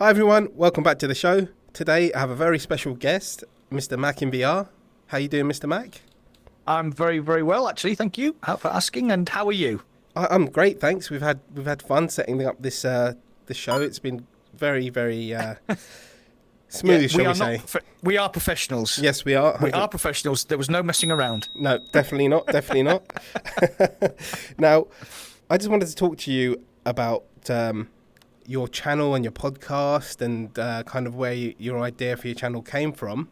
Hi everyone, welcome back to the show. Today I have a very special guest, Mr. Mac in VR. How you doing, Mr. Mac? I'm very, very well, actually. Thank you for asking. And how are you? I'm great, thanks. We've had fun setting up this show. It's been very, very smooth, shall we say? We are professionals. Yes, we are. We are professionals. There was no messing around. No, definitely not. Definitely not. Now, I just wanted to talk to you about your channel and your podcast and kind of where your idea for your channel came from.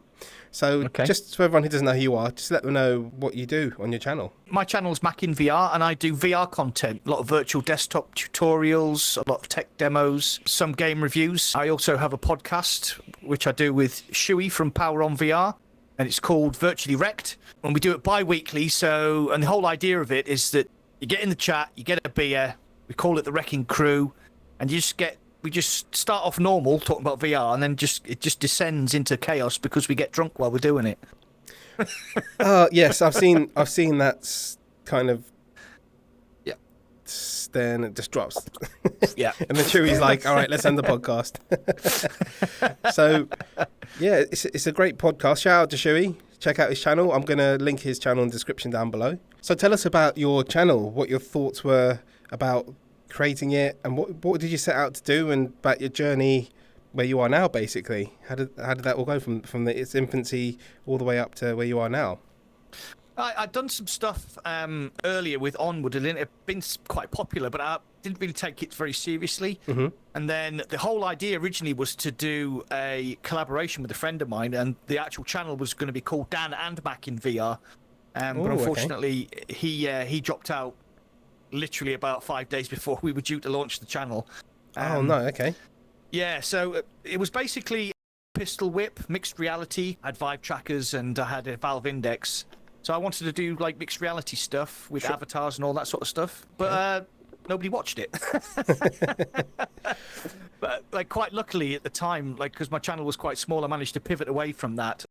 So just for everyone who doesn't know who you are, just let them know what you do on your channel. My channel's Mac in VR, and I do VR content, a lot of virtual desktop tutorials, a lot of tech demos, some game reviews. I also have a podcast, which I do with Shuey from Power on VR, and it's called Virtually Rek't, and we do it bi-weekly. And the whole idea of it is that you get in the chat, you get a beer, we call it the Wrecking Crew, and we just start off normal talking about VR, and then it just descends into chaos because we get drunk while we're doing it. Yes, I've seen that kind of then it just drops. Yeah. And then Chewy's like, all right, let's end the podcast. So yeah, it's a great podcast. Shout out to Chewy. Check out his channel. I'm gonna link his channel in the description down below. So tell us about your channel, what your thoughts were about creating it, and what did you set out to do, and about your journey where you are now, basically. How did that all go from its infancy all the way up to where you are now? I'd done some stuff earlier with Onward, and it had been quite popular, but I didn't really take it very seriously. Mm-hmm. And then the whole idea originally was to do a collaboration with a friend of mine, and the actual channel was going to be called Dan and Mac in VR. But unfortunately, he dropped out literally about 5 days before we were due to launch the channel. Okay. Yeah, so it was basically pistol whip, mixed reality. I had Vive trackers and I had a Valve Index. So I wanted to do like mixed reality stuff with avatars and all that sort of stuff. But nobody watched it. But like quite luckily at the time, like because my channel was quite small, I managed to pivot away from that.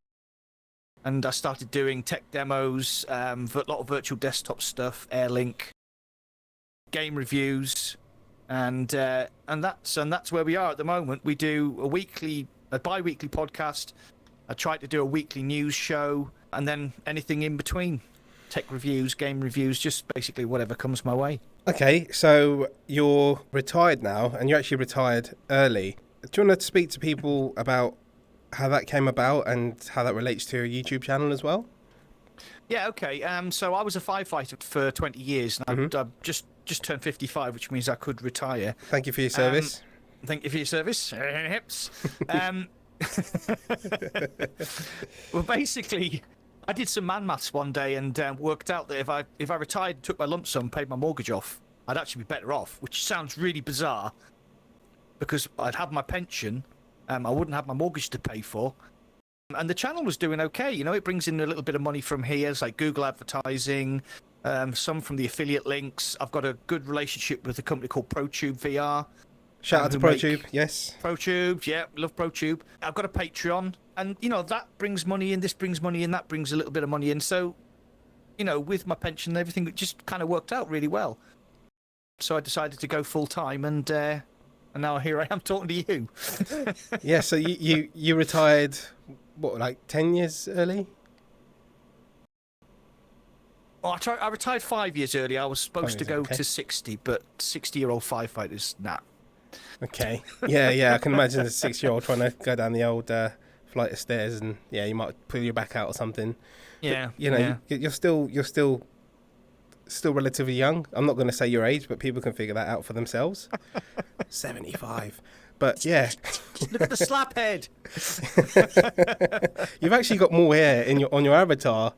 And I started doing tech demos, a lot of virtual desktop stuff, Airlink, game reviews, and that's where we are at the moment. We do a bi-weekly podcast. I try to do a weekly news show, and then anything in between, tech reviews, game reviews, just basically whatever comes my way. Okay, so you're retired now, and you actually retired early. Do you want to speak to people about how that came about and how that relates to your YouTube channel as well? Yeah, okay. So I was a firefighter for 20 years, and I've just turned 55, which means I could retire. Thank you for your service. Thank you for your service. Hips. Well, basically, I did some man maths one day and worked out that if I retired, took my lump sum, paid my mortgage off, I'd actually be better off, which sounds really bizarre because I'd have my pension, I wouldn't have my mortgage to pay for. And the channel was doing okay, you know. It brings in a little bit of money from here, it's like Google advertising, some from the affiliate links. I've got a good relationship with a company called Protube VR. Shout out to Protube, yes. Protube, yeah, love Protube. I've got a Patreon, and you know that brings money in, this brings money in, that brings a little bit of money in. So, you know, with my pension and everything, it just kind of worked out really well. So I decided to go full time, and now here I am talking to you. Yeah, so you retired, what, like 10 years early? Well, I retired 5 years early. I was supposed to go to 60, but 60-year-old firefighters, nah. Okay. Yeah, I can imagine a 6-year-old trying to go down the old flight of stairs, and yeah, you might pull your back out or something. Yeah. But, you know, you're still relatively young. I'm not going to say your age, but people can figure that out for themselves. 75. But yeah. Look at the slap head. You've actually got more hair on your avatar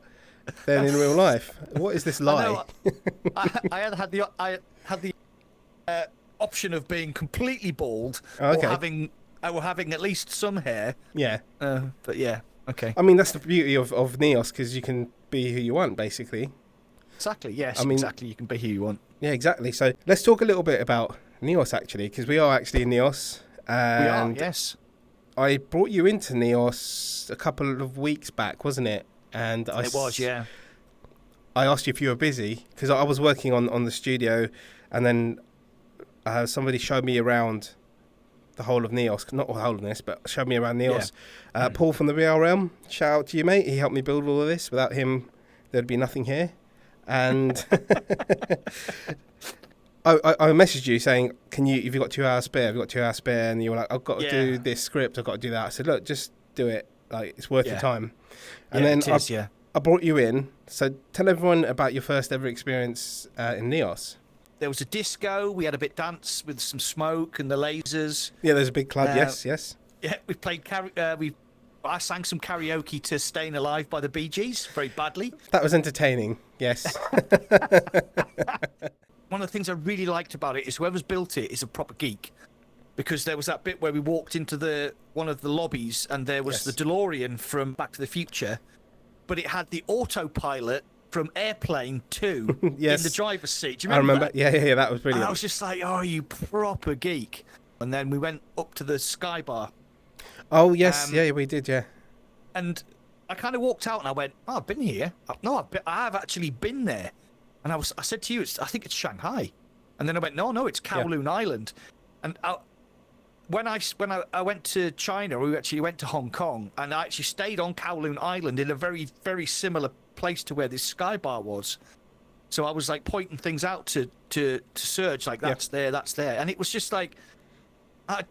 than in real life. What is this lie? I had the option of being completely bald or having at least some hair. Yeah. But yeah, okay. I mean, that's the beauty of Neos, because you can be who you want, basically. Exactly, yes. Exactly, you can be who you want. Yeah, exactly. So let's talk a little bit about Neos, actually, because we are actually in Neos. We are, yes. I brought you into Neos a couple of weeks back, wasn't it? And it was, yeah. I asked you if you were busy, because I was working on the studio, and then somebody showed me around the whole of Neos, not the whole of this, but showed me around Neos. Paul from the VR Realm, shout out to you, mate. He helped me build all of this. Without him, there'd be nothing here. And I messaged you saying, have you got 2 hours spare? Have you got 2 hours spare? And you were like, I've got to do this script. I've got to do that. I said, look, just do it. Like, it's worth your time. And then I brought you in. So tell everyone about your first ever experience in Neos. There was a disco. We had a bit dance with some smoke and the lasers. Yeah, there's a big club. Yes. Yeah, we played. I sang some karaoke to "Staying Alive" by the Bee Gees very badly. That was entertaining. Yes. One of the things I really liked about it is whoever's built it is a proper geek, because there was that bit where we walked into one of the lobbies and there was the DeLorean from Back to the Future, but it had the autopilot from Airplane 2 in the driver's seat. Do you remember? I remember. Yeah, that was brilliant. And I was just like, oh, you proper geek. And then we went up to the Sky Bar. Oh, yes. We did, yeah. And I kind of walked out and I went, oh, I've been here. No, I have actually been there. And I said to you, I think it's Shanghai. And then I went, no, it's Kowloon Island. And when I went to China, we actually went to Hong Kong, and I actually stayed on Kowloon Island in a very, very similar place to where this Sky Bar was. So I was like pointing things out to Serge, like that's there, and it was just like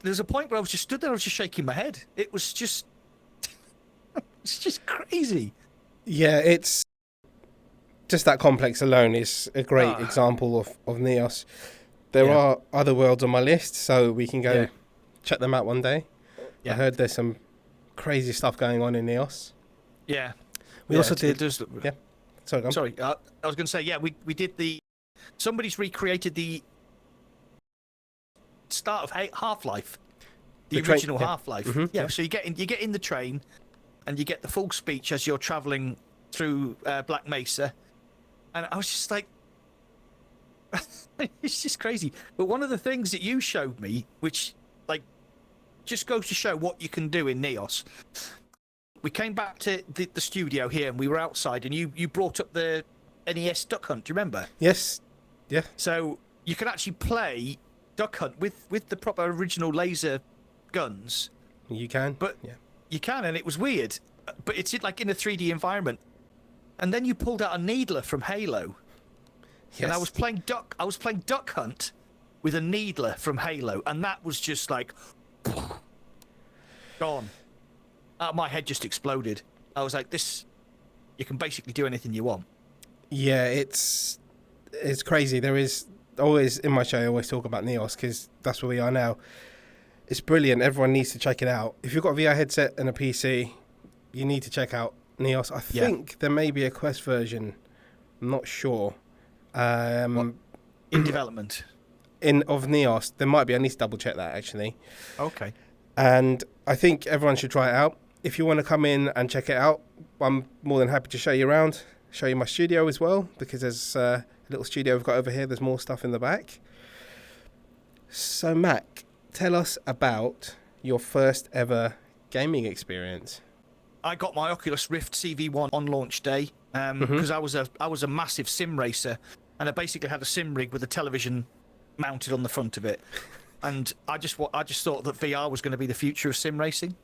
there's a point where I was just stood there, I was just shaking my head. It was just it's just crazy. Yeah, it's just that complex alone is a great example of Neos. There are other worlds on my list, so we can go check them out one day. I heard there's some crazy stuff going on in Neos. Yeah. We also did. Sorry, go on. Sorry, I was going to say, we did somebody's recreated the start of Half-Life, the original Half-Life. Mm-hmm, yeah, so you get in the train, and you get the full speech as you're traveling through Black Mesa, and I was just like, it's just crazy. But one of the things that you showed me, which like just goes to show what you can do in Neos. We came back to the studio here, and we were outside, and you brought up the NES Duck Hunt. Do you remember? Yes. Yeah. So you can actually play Duck Hunt with the proper original laser guns. You can. But you can, and it was weird. But it's like in a 3D environment. And then you pulled out a needler from Halo. Yes. And I was playing Duck Hunt with a needler from Halo, and that was just like gone. My head just exploded. I was like, you can basically do anything you want. Yeah, it's crazy. There is always, in my show, I always talk about Neos because that's where we are now. It's brilliant. Everyone needs to check it out. If you've got a VR headset and a PC, you need to check out Neos. I think there may be a Quest version. I'm not sure. In development? Of Neos. There might be. I need to double check that, actually. Okay. And I think everyone should try it out. If you want to come in and check it out, I'm more than happy to show you around, show you my studio as well, because there's a little studio we've got over here. There's more stuff in the back. So, Mac, tell us about your first ever gaming experience. I got my Oculus Rift CV1 on launch day because I was a massive sim racer, and I basically had a sim rig with a television mounted on the front of it. And I just thought that VR was going to be the future of sim racing.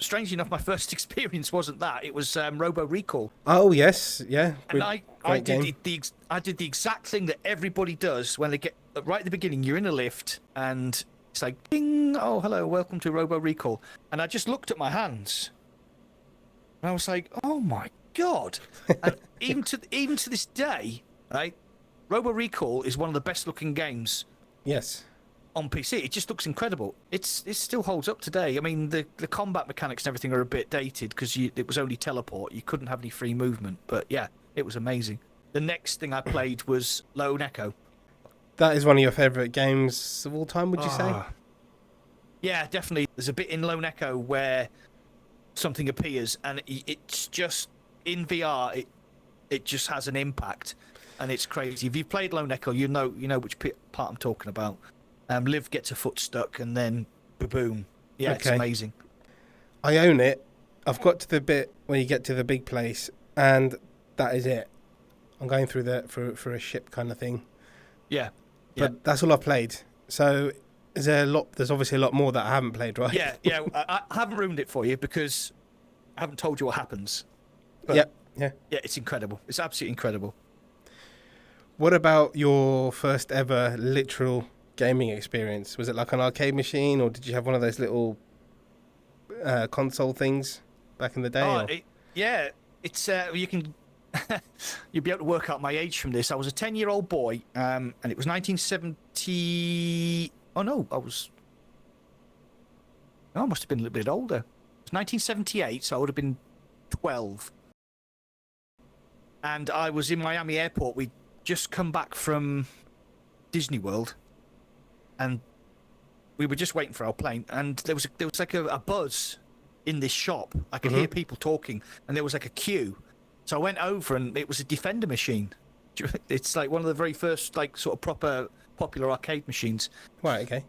Strangely enough, my first experience wasn't that. It was Robo Recall. Oh, yes. Yeah. And I did the exact thing that everybody does when they get right at the beginning. You're in a lift and it's like, ding, oh, hello, welcome to Robo Recall. And I just looked at my hands. And I was like, oh, my God. And even to this day, right, Robo Recall is one of the best looking games. Yes. On PC, it just looks incredible. It still holds up today. I mean, the combat mechanics and everything are a bit dated because it was only teleport. You couldn't have any free movement. But yeah, it was amazing. The next thing I played was Lone Echo. That is one of your favourite games of all time, would you say? Yeah, definitely. There's a bit in Lone Echo where something appears, and it's just in VR. It just has an impact, and it's crazy. If you've played Lone Echo, you know which part I'm talking about. Liv gets a foot stuck, and then boom. Yeah, okay. It's amazing. I own it. I've got to the bit where you get to the big place, and that is it. I'm going through for a ship kind of thing. Yeah. But that's all I've played. So Is there a lot? There's obviously a lot more that I haven't played, right? Yeah. I haven't ruined it for you because I haven't told you what happens. But Yeah. Yeah, it's incredible. It's absolutely incredible. What about your first ever literal gaming experience? Was it like an arcade machine, or did you have one of those little console things back in the day? It's you can you'll be able to work out my age from this. I was a 10-year-old boy, and it was 1970. Oh no, I must have been a little bit older. It was 1978, so I would have been 12. And I was in Miami Airport. We'd just come back from Disney World, and we were just waiting for our plane. And there was like a buzz in this shop. I could hear people talking, and there was like a queue. So I went over, and it was a Defender machine. It's like one of the very first like sort of proper popular arcade machines. Right. Okay.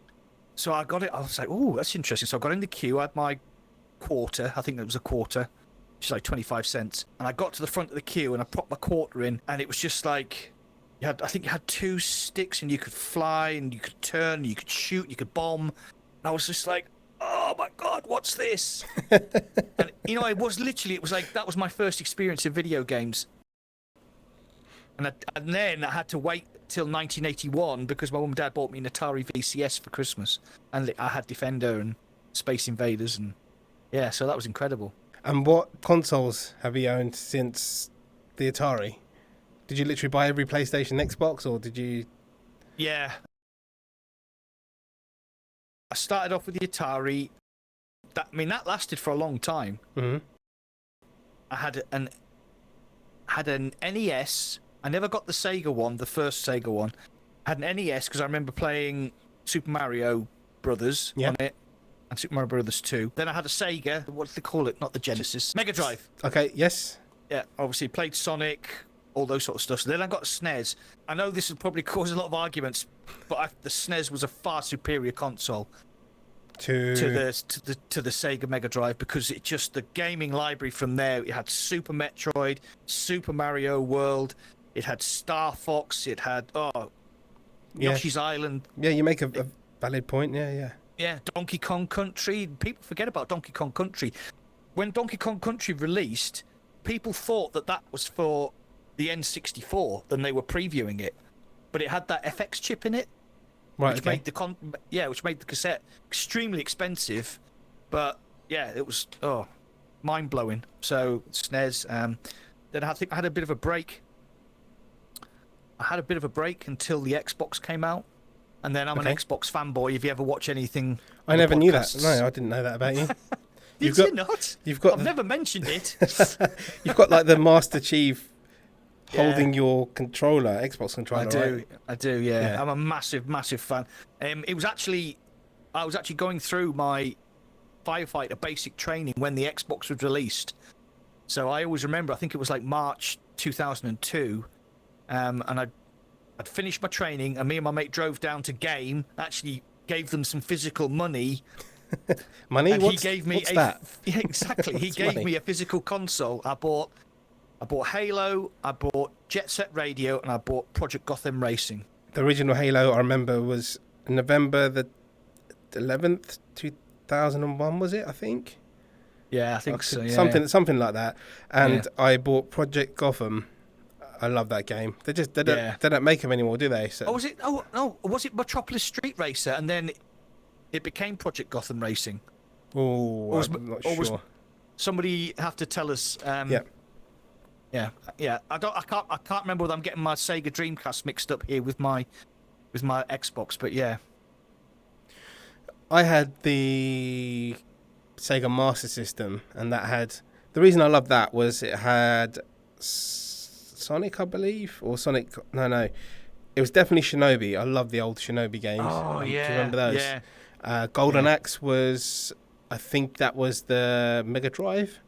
So I got it. I was like, oh, that's interesting. So I got in the queue. I had my quarter. I think it was a quarter, which is like 25 cents. And I got to the front of the queue, and I popped my quarter in, and it was just like, I think you had 2 sticks, and you could fly, and you could turn, and you could shoot, and you could bomb. And I was just like, oh my God, what's this? And it was like, that was my first experience of video games. And then I had to wait till 1981 because my mum and dad bought me an Atari VCS for Christmas, and I had Defender and Space Invaders, and yeah, so that was incredible. And what consoles have you owned since the Atari? Did you literally buy every PlayStation, Xbox, or did you? Yeah. I started off with the Atari. That lasted for a long time. Mm-hmm. I had an NES. I never got the Sega one, the first Sega one. I had an NES because I remember playing Super Mario Brothers on it, and Super Mario Brothers 2. Then I had a Sega. What do they call it? Not the Genesis. Mega Drive. Okay. Yes. Yeah. Obviously played Sonic, all those sort of stuff. So then I got a SNES. I know this will probably cause a lot of arguments, but the SNES was a far superior console to the Sega Mega Drive, because the gaming library from there, it had Super Metroid, Super Mario World, it had Star Fox, it had Yoshi's Island. Yeah, you make a valid point. Yeah. Donkey Kong Country. People forget about Donkey Kong Country. When Donkey Kong Country released, people thought that was for the N64, then they were previewing it, but it had that FX chip in it. Right, which made the cassette extremely expensive, but yeah, it was mind blowing. So SNES. Then I think I had a bit of a break. I had a bit of a break until the Xbox came out, and then I'm an Xbox fanboy. If you ever watch anything, I never knew that. No, I didn't know that about you. Did you not? I've never mentioned it. You've got like the Master Chief holding your controller, Xbox controller. I do. Yeah. I'm a massive fan. I was actually going through my firefighter basic training when the Xbox was released. So I always remember, I think it was like March 2002, and I'd finished my training, and me and my mate drove down to Game, actually gave them some physical money. Money? And what's that? Yeah, exactly. He gave me a physical console. I bought Halo, I bought Jet Set Radio, and I bought Project Gotham Racing. The original Halo, I remember, was November the 11th, 2001, was it, I think? Yeah, I think so, yeah. Something like that. And I bought Project Gotham. I love that game. They don't make them anymore, do they? So. Was it Metropolis Street Racer, and then it became Project Gotham Racing? Oh, I'm not sure. Somebody have to tell us. Yeah. I can't remember whether I'm getting my Sega Dreamcast mixed up here with my Xbox, but yeah. I had the Sega Master System, and that had, the reason I loved that was it had Sonic, I believe, or Sonic. No, it was definitely Shinobi. I love the old Shinobi games. Oh yeah. Do you remember those? Yeah. Golden Axe was, I think that was the Mega Drive.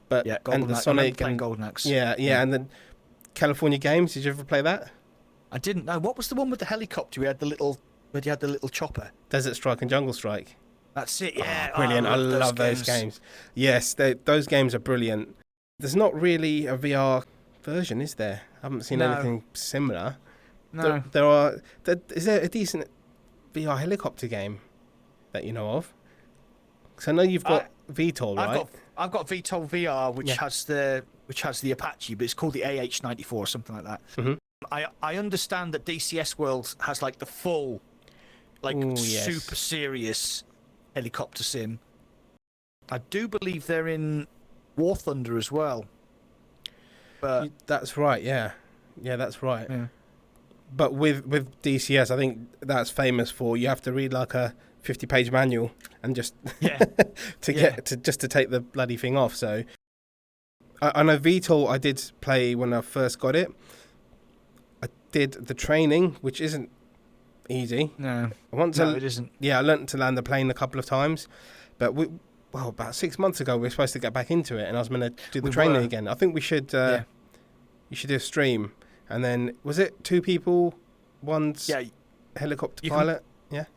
But yeah, and the Sonic and Golden Axe. Yeah, and the California Games. Did you ever play that? I didn't know. What was the one with the helicopter? Where you had the little chopper. Desert Strike and Jungle Strike. That's it. Yeah, brilliant. I love those games. Yes, those games are brilliant. There's not really a VR version, is there? I haven't seen anything similar. No. Is there a decent VR helicopter game that you know of? Because I know you've got VTOL, right? I've got VTOL VR, which has the Apache, but it's called the AH-94 or something like that. Mm-hmm. I understand that DCS World has like the full, like super serious helicopter sim. I do believe they're in War Thunder as well. But that's right, yeah, that's right. Yeah. But with DCS, I think that's famous for you have to read like a 50-page manual and just to take the bloody thing off. So I know VTOL I did play when I first got it. I did the training, which isn't easy. No, it isn't. Yeah, I learnt to land the plane a couple of times, but about 6 months ago we were supposed to get back into it, and I was going to do the training again. I think we should. You should do a stream, and then was it 2 people, one's helicopter pilot?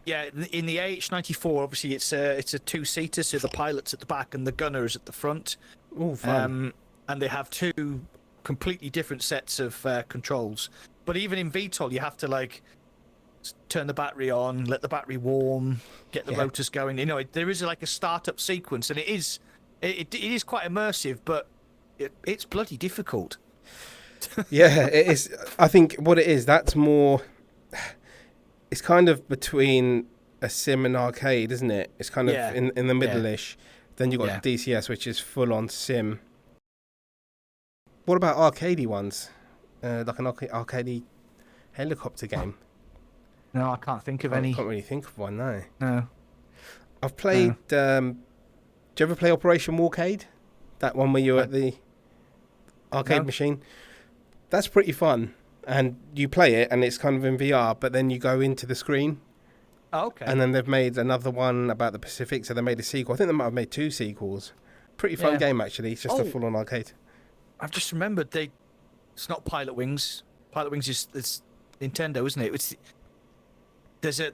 Yeah, in the AH-94, obviously it's a 2-seater, so the pilot's at the back and the gunner's at the front. Oh, fun. And they have 2 completely different sets of controls. But even in VTOL, you have to like turn the battery on, let the battery warm, get the rotors going. You know, there is like a startup sequence, and it is quite immersive, but it's bloody difficult. Yeah, it is. I think what it is, that's more. It's kind of between a sim and arcade, isn't it? It's kind of in the middle-ish. Then you've got DCS, which is full-on sim. What about arcadey ones? Like an arcadey helicopter game? No, I can't think of any. I can't really think of one, no. No. I've played... do you ever play Operation Warcade? That one where you're at the arcade machine? That's pretty fun. And you play it, and it's kind of in VR, but then you go into the screen. Oh, okay. And then they've made another one about the Pacific, so they made a sequel. I think they might have made 2 sequels. Pretty fun game, actually. It's just a full-on arcade. I've just remembered it's not Pilot Wings. Pilot Wings is Nintendo, isn't it?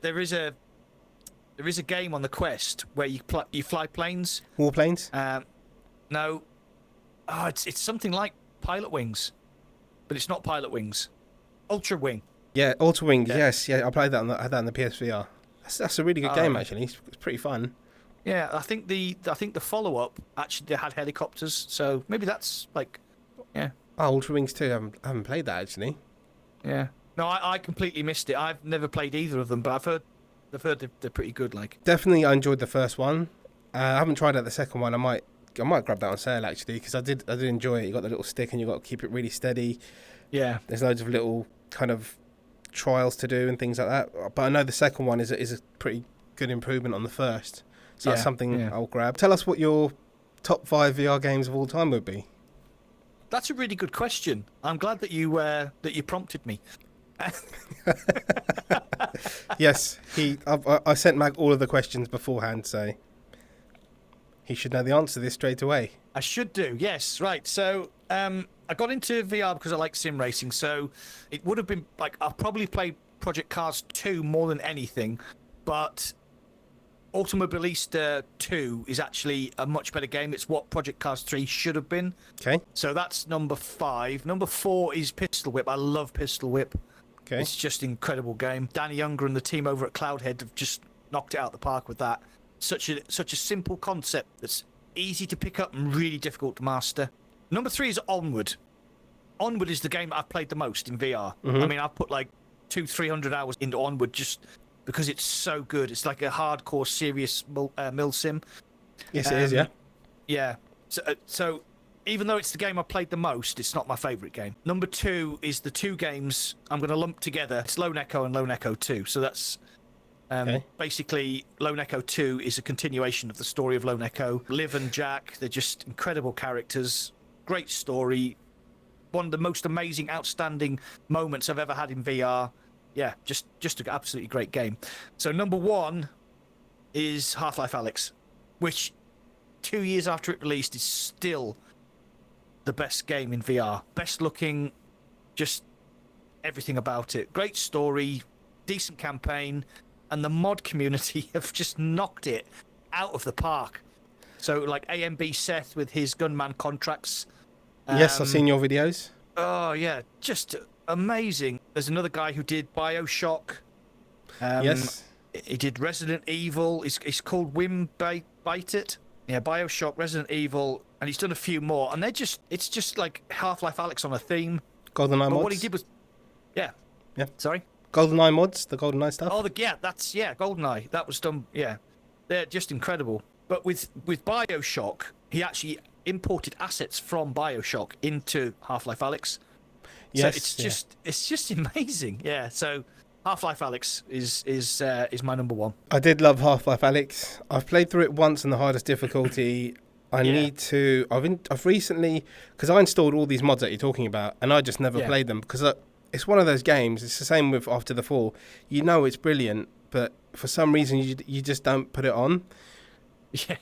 There is a game on the Quest where you fly planes. Warplanes? No. Oh, it's something like Pilot Wings, but it's not Pilot Wings. Ultra Wing. Yeah, Ultra Wing. Yes, I played that. I had that on the PSVR. That's a really good game, actually. It's pretty fun. Yeah, I think the follow-up actually had helicopters, so maybe that's like, Oh, Ultra Wings 2. I haven't played that, actually. Yeah. No, I completely missed it. I've never played either of them, but I've heard they're pretty good. Like, definitely, I enjoyed the first one. I haven't tried out the second one. I might grab that on sale, actually, because I did enjoy it. You got the little stick, and you got to keep it really steady. Yeah. There's loads of little kind of trials to do and things like that. But I know the second one is a pretty good improvement on the first. So that's something I'll grab. Tell us what your top 5 VR games of all time would be. That's a really good question. I'm glad that you prompted me. Yes, I sent Mag all of the questions beforehand, so he should know the answer to this straight away. I should do, yes. Right, so I got into VR because I like sim racing, so it would have been like I'll probably play Project Cars 2 more than anything, but Automobilista 2 is actually a much better game. It's what Project Cars 3 should have been. Okay. So that's number 5. Number 4 is Pistol Whip. I love Pistol Whip. Okay. It's just an incredible game. Danny Younger and the team over at Cloudhead have just knocked it out of the park with that. Such a simple concept that's easy to pick up and really difficult to master. Number 3 is Onward. Onward is the game that I've played the most in VR. Mm-hmm. I mean, I've put like 200-300 hours into Onward just because it's so good. It's like a hardcore, serious mil sim. Yes, it is, yeah. Yeah. So even though it's the game I played the most, it's not my favourite game. Number 2 is the 2 games I'm going to lump together. It's Lone Echo and Lone Echo 2. So that's basically Lone Echo 2 is a continuation of the story of Lone Echo. Liv and Jack, they're just incredible characters. Great story. One of the most amazing, outstanding moments I've ever had in VR. Yeah, just an absolutely great game. So number 1 is Half-Life Alyx, which 2 years after it released is still the best game in VR. Best looking, just everything about it. Great story, decent campaign, and the mod community have just knocked it out of the park. So like AMB Seth with his Gunman contracts. Yes, I've seen your videos. Oh, yeah, just amazing. There's another guy who did BioShock. Yes. He did Resident Evil. It's called Bite It. Yeah, BioShock, Resident Evil, and he's done a few more. And it's just like Half-Life Alyx on a theme. GoldenEye mods. But what he did was, yeah. Sorry. GoldenEye mods, the GoldenEye stuff. Oh, GoldenEye. That was done. Yeah, they're just incredible. But with BioShock, he actually imported assets from BioShock into Half-Life Alyx. Yes, so it's just amazing. Yeah. So Half-Life Alyx is my number one. I did love Half-Life Alyx. I've played through it once on the hardest difficulty. I've recently, because I installed all these mods that you're talking about, and I just never played them because it's one of those games. It's the same with After the Fall. You know it's brilliant, but for some reason you just don't put it on. Yeah.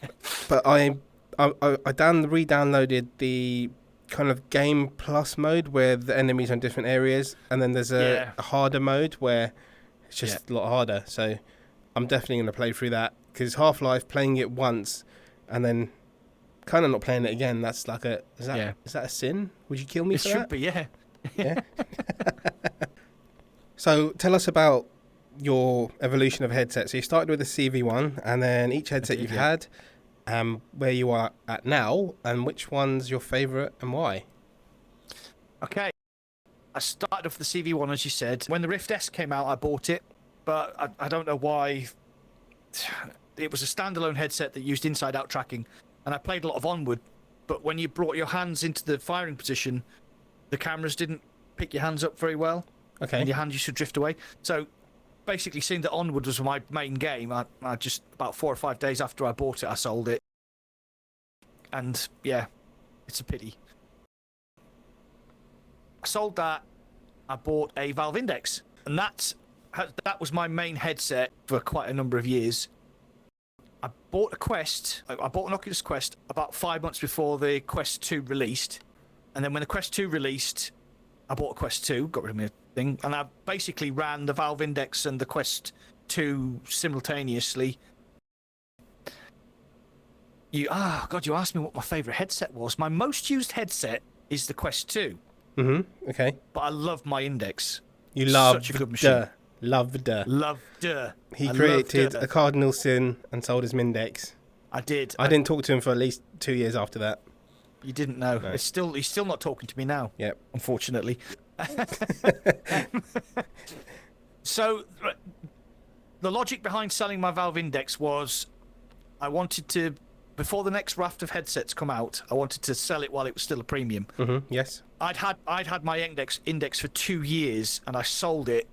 But I re-downloaded the kind of Game Plus mode where the enemies are in different areas, and then there's a harder mode where it's just a lot harder. So I'm definitely going to play through that, because Half-Life, playing it once and then kind of not playing it again, that's like is that a sin? Would you kill me for that? It should be, yeah. Yeah. So tell us about your evolution of headsets. So you started with the CV1, and then each headset you've had, where you are at now, and which one's your favourite and why? Okay. I started off the CV1, as you said. When the Rift S came out, I bought it, but I don't know why. It was a standalone headset that used inside-out tracking, and I played a lot of Onward, but when you brought your hands into the firing position, the cameras didn't pick your hands up very well. Okay. And your hands used to drift away. So basically, seeing that Onward was my main game, I just, about 4 or 5 days after I bought it, I sold it. And yeah, it's a pity. I sold that. I bought a Valve Index, and that was my main headset for quite a number of years. I bought an Oculus Quest about 5 months before the Quest 2 released. And then when the Quest 2 released, I bought a Quest 2, got rid of my thing, and I basically ran the Valve Index and the Quest 2 simultaneously. You asked me what my favourite headset was. My most used headset is the Quest 2. Mm-hmm, okay. But I love my Index. You love such a good machine. Loved. He created a cardinal sin and sold his Mindex. I did. I didn't talk to him for at least 2 years after that. You didn't know. No. He's still not talking to me now. Yep. Unfortunately. So, the logic behind selling my Valve Index was, I wanted to, before the next raft of headsets come out, I wanted to sell it while it was still a premium. Mm-hmm. Yes. I'd had my Index for 2 years, and I sold it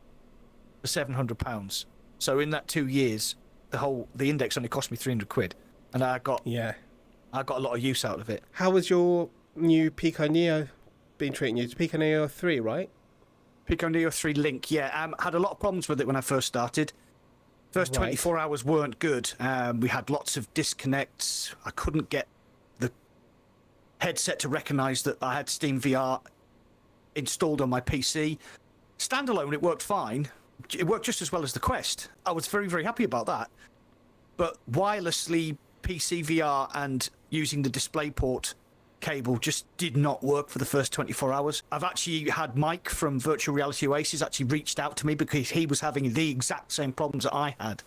for £700. So in that 2 years, the Index only cost me £300, and I got a lot of use out of it. How was your new Pico Neo been treating you? It's Pico Neo 3, right? Pico Neo 3 Link, yeah. Had a lot of problems with it when I first started. First 24 hours weren't good. We had lots of disconnects. I couldn't get the headset to recognise that I had SteamVR installed on my PC. Standalone, it worked fine. It worked just as well as the Quest. I was very, very happy about that. But wirelessly, PSVR and using the DisplayPort cable just did not work for the first 24 hours. I've actually had Mike from Virtual Reality Oasis actually reached out to me because he was having the exact same problems that I had.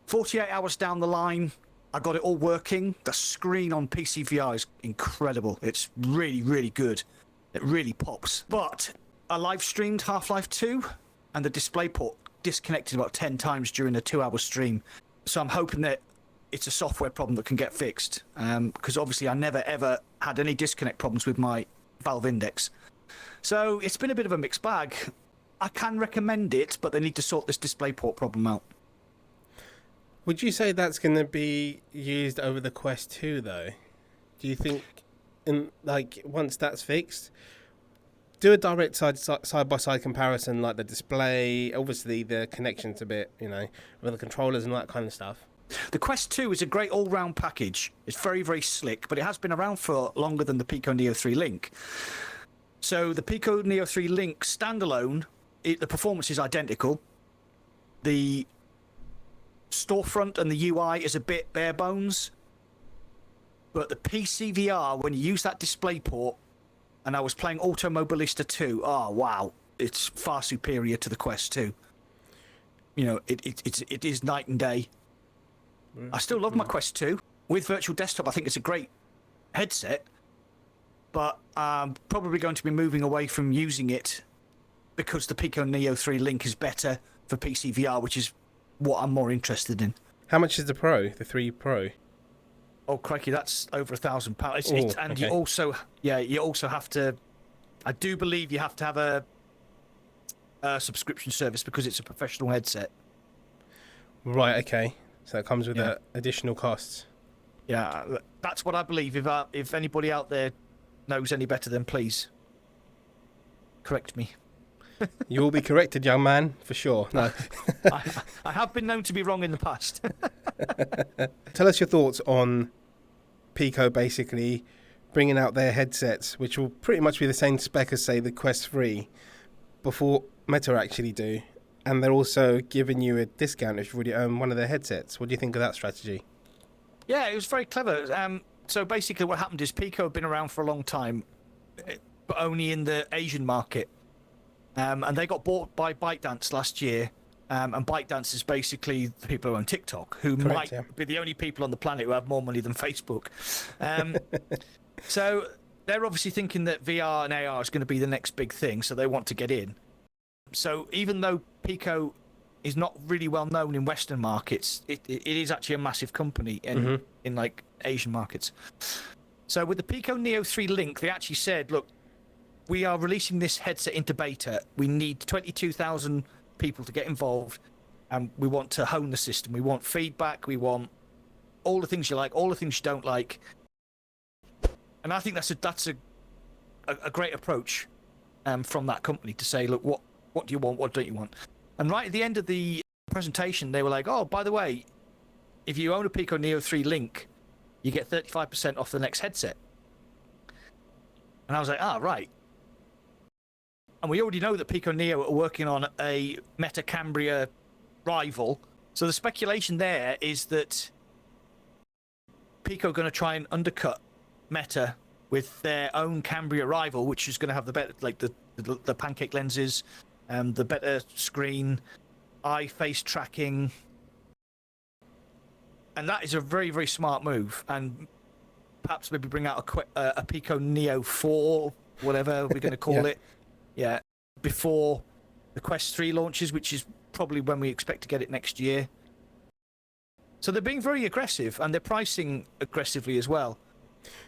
48 hours down the line, I got it all working. The screen on PSVR is incredible. It's really, really good. It really pops. But I live streamed Half-Life 2 and the DisplayPort disconnected about 10 times during a 2-hour stream. So I'm hoping that it's a software problem that can get fixed, because obviously I never ever had any disconnect problems with my Valve Index. So it's been a bit of a mixed bag. I can recommend it, but they need to sort this DisplayPort problem out. Would you say that's going to be used over the Quest 2 though? Do you think, once that's fixed, do a direct side-by-side comparison, like the display, obviously the connection's a bit, with the controllers and all that kind of stuff. The Quest 2 is a great all-round package. It's very, very slick, but it has been around for longer than the Pico Neo 3 Link. So the Pico Neo 3 Link standalone, the performance is identical. The storefront and the UI is a bit bare bones. But the PSVR, when you use that DisplayPort, and I was playing Automobilista 2, oh wow, it's far superior to the Quest 2. it is night and day. I still love my Quest 2. With Virtual Desktop, I think it's a great headset, but I'm probably going to be moving away from using it because the Pico Neo 3 Link is better for PSVR, which is what I'm more interested in. How much is the 3 Pro? Oh, crikey, that's over £1,000. And okay. you also have to, I do believe you have to have a subscription service because it's a professional headset. Right, okay. So that comes with additional costs. Yeah, that's what I believe. If anybody out there knows any better, then please correct me. You will be corrected, young man, for sure. No. I have been known to be wrong in the past. Tell us your thoughts on Pico basically bringing out their headsets, which will pretty much be the same spec as, say, the Quest 3, before Meta actually do. And they're also giving you a discount if you already own one of their headsets. What do you think of that strategy? Yeah, it was very clever. So basically what happened is Pico have been around for a long time, but only in the Asian market. And they got bought by ByteDance last year. And ByteDance is basically the people who own TikTok, who might be the only people on the planet who have more money than Facebook. So they're obviously thinking that VR and AR is going to be the next big thing, so they want to get in. So even though Pico is not really well known in Western markets, it is actually a massive company in like Asian markets. So with the Pico Neo 3 Link, they actually said, look, we are releasing this headset into beta. We need 22,000 people to get involved, and we want to hone the system. We want feedback. We want all the things you like, all the things you don't like. And I think that's a great approach from that company to say, look, what do you want? What don't you want? And right at the end of the presentation, they were like, oh, by the way, if you own a Pico Neo 3 Link, you get 35% off the next headset. And I was like, right. And we already know that Pico Neo are working on a Meta Cambria rival. So the speculation there is that Pico are going to try and undercut Meta with their own Cambria rival, which is going to have the better, like the pancake lenses, the better screen, eye face tracking. And that is a very, very smart move. And perhaps maybe bring out a Pico Neo 4, whatever we're going to call it. Yeah, before the Quest 3 launches, which is probably when we expect to get it next year. So they're being very aggressive, and they're pricing aggressively as well.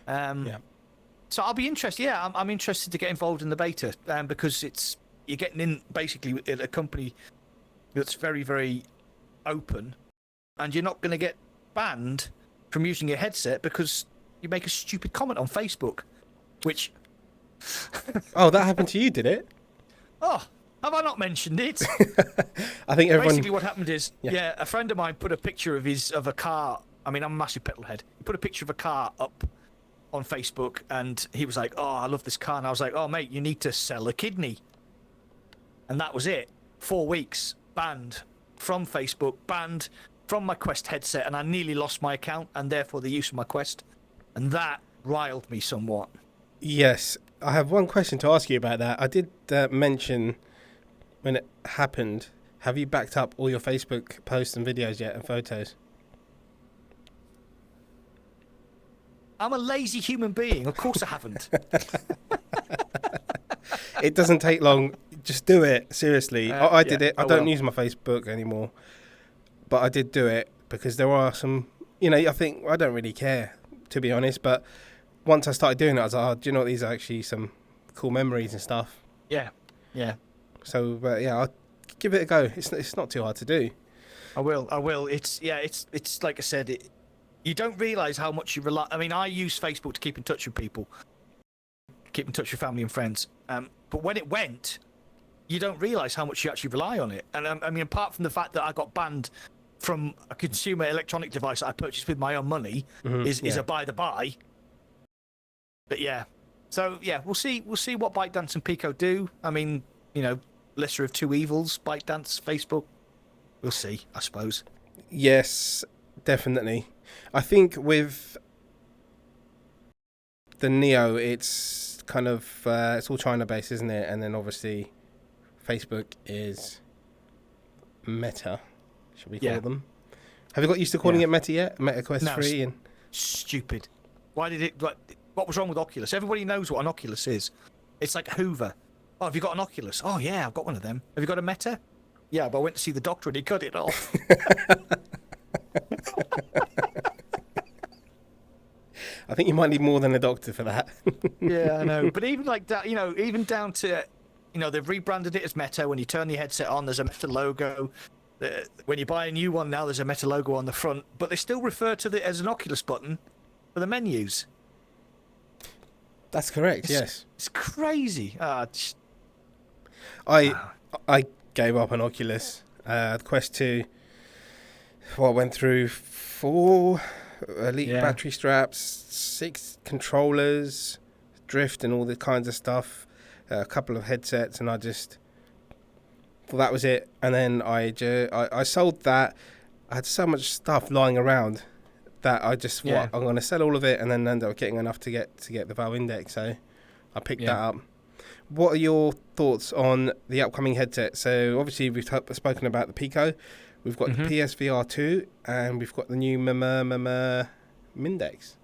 So I'll be interested. Yeah, I'm interested to get involved in the beta because you're getting in basically at a company that's very, very open, and you're not going to get banned from using your headset because you make a stupid comment on Facebook, which... Oh, that happened to you, did it? Oh, have I not mentioned it? I think everyone... Basically what happened is, a friend of mine put a picture of a car. I mean, I'm a massive petrol head. He put a picture of a car up on Facebook, and he was like, oh, I love this car. And I was like, oh, mate, you need to sell a kidney. And that was it. 4 weeks, banned from Facebook, banned from my Quest headset, and I nearly lost my account, and therefore the use of my Quest. And that riled me somewhat. Yes. I have one question to ask you about that. I did mention when it happened, have you backed up all your Facebook posts and videos yet and photos? I'm a lazy human being. Of course I haven't. It doesn't take long. Just do it. Seriously. I did it. I don't use my Facebook anymore. But I did do it because there are some, I think I don't really care, to be honest, but once I started doing it, I was like, oh, do you know what? These are actually some cool memories and stuff. Yeah. So, I'll give it a go. It's not too hard to do. I will. It's like I said, you don't realise how much you rely... I mean, I use Facebook to keep in touch with people, keep in touch with family and friends. But when it went, you don't realise how much you actually rely on it. And I mean, apart from the fact that I got banned from a consumer electronic device that I purchased with my own money, is a by the by. But we'll see what ByteDance and Pico do. I mean, lesser of two evils, ByteDance, Facebook. We'll see, I suppose. Yes, definitely. I think with the Neo, it's kind of it's all China based, isn't it? And then obviously Facebook is Meta, should we call them? Have you got used to calling it Meta yet? Meta Quest 3? And stupid. Why did it... What was wrong with Oculus? Everybody knows what an Oculus is. It's like Hoover. Oh, have you got an Oculus? Oh, yeah, I've got one of them. Have you got a Meta? Yeah, but I went to see the doctor and he cut it off. I think you might need more than a doctor for that. Yeah, I know. But even like that, even down to, they've rebranded it as Meta. When you turn the headset on, there's a Meta logo. When you buy a new one now, there's a Meta logo on the front. But they still refer to it as an Oculus button for the menus. That's correct, yes. It's crazy. I gave up on Oculus. Quest 2, went through 4 Elite battery straps, 6 controllers, drift and all the kinds of stuff, a couple of headsets, and I just thought that was it. And then I sold that. I had so much stuff lying around that I just thought I'm going to sell all of it, and then end up getting enough to get the Valve Index. So I picked that up. What are your thoughts on the upcoming headset? So obviously we've spoken about the Pico. We've got the PSVR 2, and we've got the new Mindex.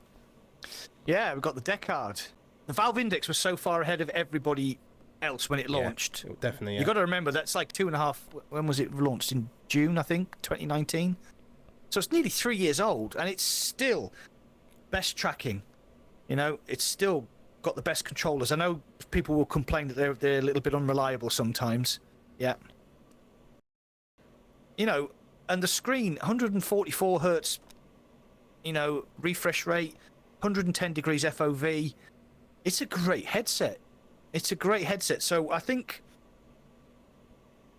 Yeah, we've got the Deckard. The Valve Index was so far ahead of everybody else when it launched. Definitely, You've got to remember, that's like 2.5... When was it launched? In June, I think, 2019? So it's nearly 3 years old, and it's still best tracking. It's still got the best controllers. I know people will complain that they're a little bit unreliable sometimes. Yeah. And the screen, 144 hertz, refresh rate, 110 degrees FOV. It's a great headset. So I think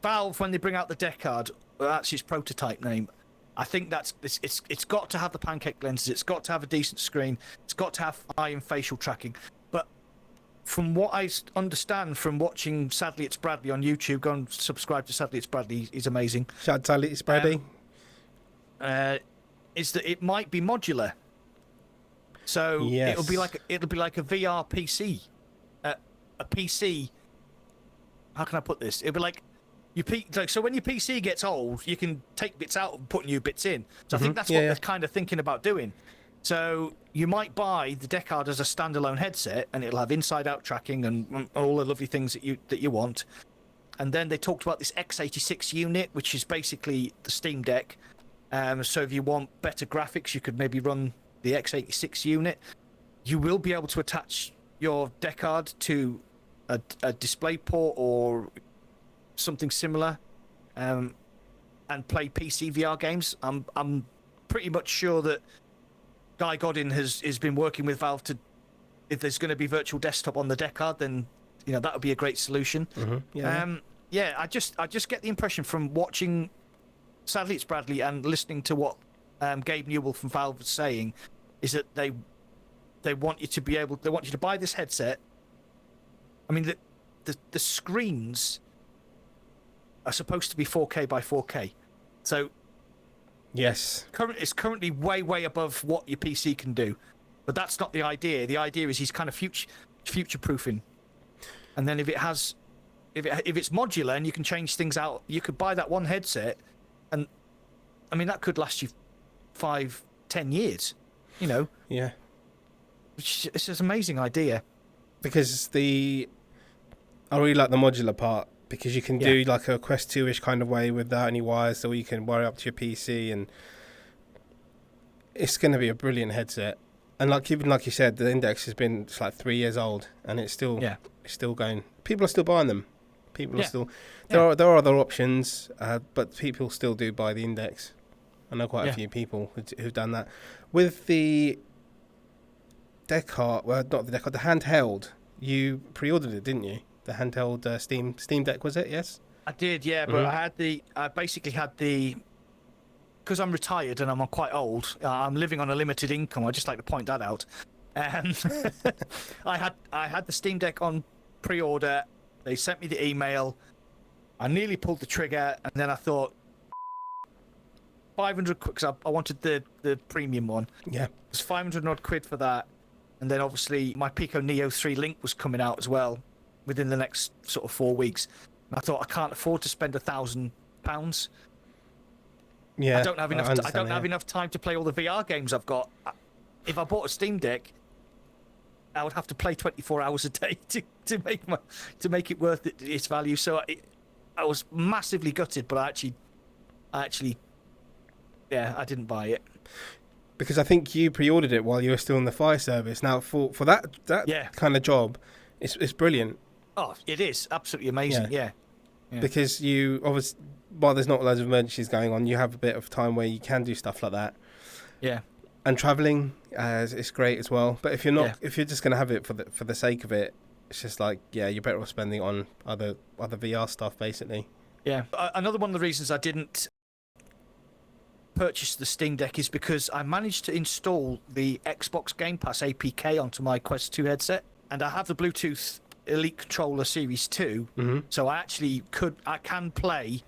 Valve, when they bring out the Deckard, that's its prototype name, I think it's got to have the pancake lenses. It's got to have a decent screen. It's got to have eye and facial tracking. But from what I understand from watching Sadly It's Bradley on YouTube, go and subscribe to Sadly It's Bradley. He's amazing. Shout out to Sadly It's Bradley. Is that it might be modular. So it'll be like a VR PC. A PC. How can I put this? It'll be like. So when your PC gets old, you can take bits out and put new bits in. So I think that's what they're kind of thinking about doing. So you might buy the Deckard as a standalone headset, and it'll have inside-out tracking and all the lovely things that you want. And then they talked about this x86 unit, which is basically the Steamdeck. So if you want better graphics, you could maybe run the x86 unit. You will be able to attach your Deckard to a DisplayPort or something similar, and play PC VR games. I'm pretty much sure that Guy Godin has been working with Valve to, if there's going to be virtual desktop on the Deckard, then that would be a great solution. I just get the impression from watching Sadly It's Bradley and listening to what Gabe Newell from Valve was saying, is that they want you to buy this headset. I mean, the screens are supposed to be 4K by 4K. So yes, it's currently way above what your PC can do. But that's not the idea. The idea is he's kind of future proofing. And then if it's modular and you can change things out, you could buy that one headset, and I mean that could last you 5-10 years. Yeah. It's an amazing idea. Because I really like the modular part. Because you can do like a Quest 2-ish kind of way without any wires, so you can wire up to your PC, and it's going to be a brilliant headset. And even like you said, the Index has been like 3 years old, and it's still going. People are still buying them. People are still. There are other options, but people still do buy the Index. I know quite a few people who've done that with the Deckard. Well, not the Deckard, the handheld. You pre-ordered it, didn't you? The handheld Steamdeck, was it? Yes, I did. Yeah, but I basically had the, because I'm retired and I'm quite old. I'm living on a limited income. I just like to point that out. And I had the Steam Deck on pre-order. They sent me the email. I nearly pulled the trigger, and then I thought 500 quid, because I wanted the premium one. Yeah, it was 500 odd quid for that. And then obviously my Pico Neo 3 Link was coming out as well within the next sort of 4 weeks. And I thought I can't afford to spend £1,000 Yeah, I don't have enough. I understand don't that, have enough time to play all the VR games I've got. If I bought a Steam Deck, I would have to play 24 hours a day to make it worth its value. So I was massively gutted, but I actually, yeah, I didn't buy it. because I think you pre-ordered it while you were still in the fire service. Now, for that kind of job, it's brilliant. Oh, it is absolutely amazing. Yeah. Because you obviously, while there's not loads of emergencies going on, you have a bit of time where you can do stuff like that. Yeah. And traveling is great as well. But if you're not, if you're just going to have it for the sake of it, it's just like, you're better off spending it on other VR stuff, basically. Yeah. Another one of the reasons I didn't purchase the Steam Deck is because I managed to install the Xbox Game Pass APK onto my Quest 2 headset, and I have the Bluetooth Elite Controller Series 2, so I can play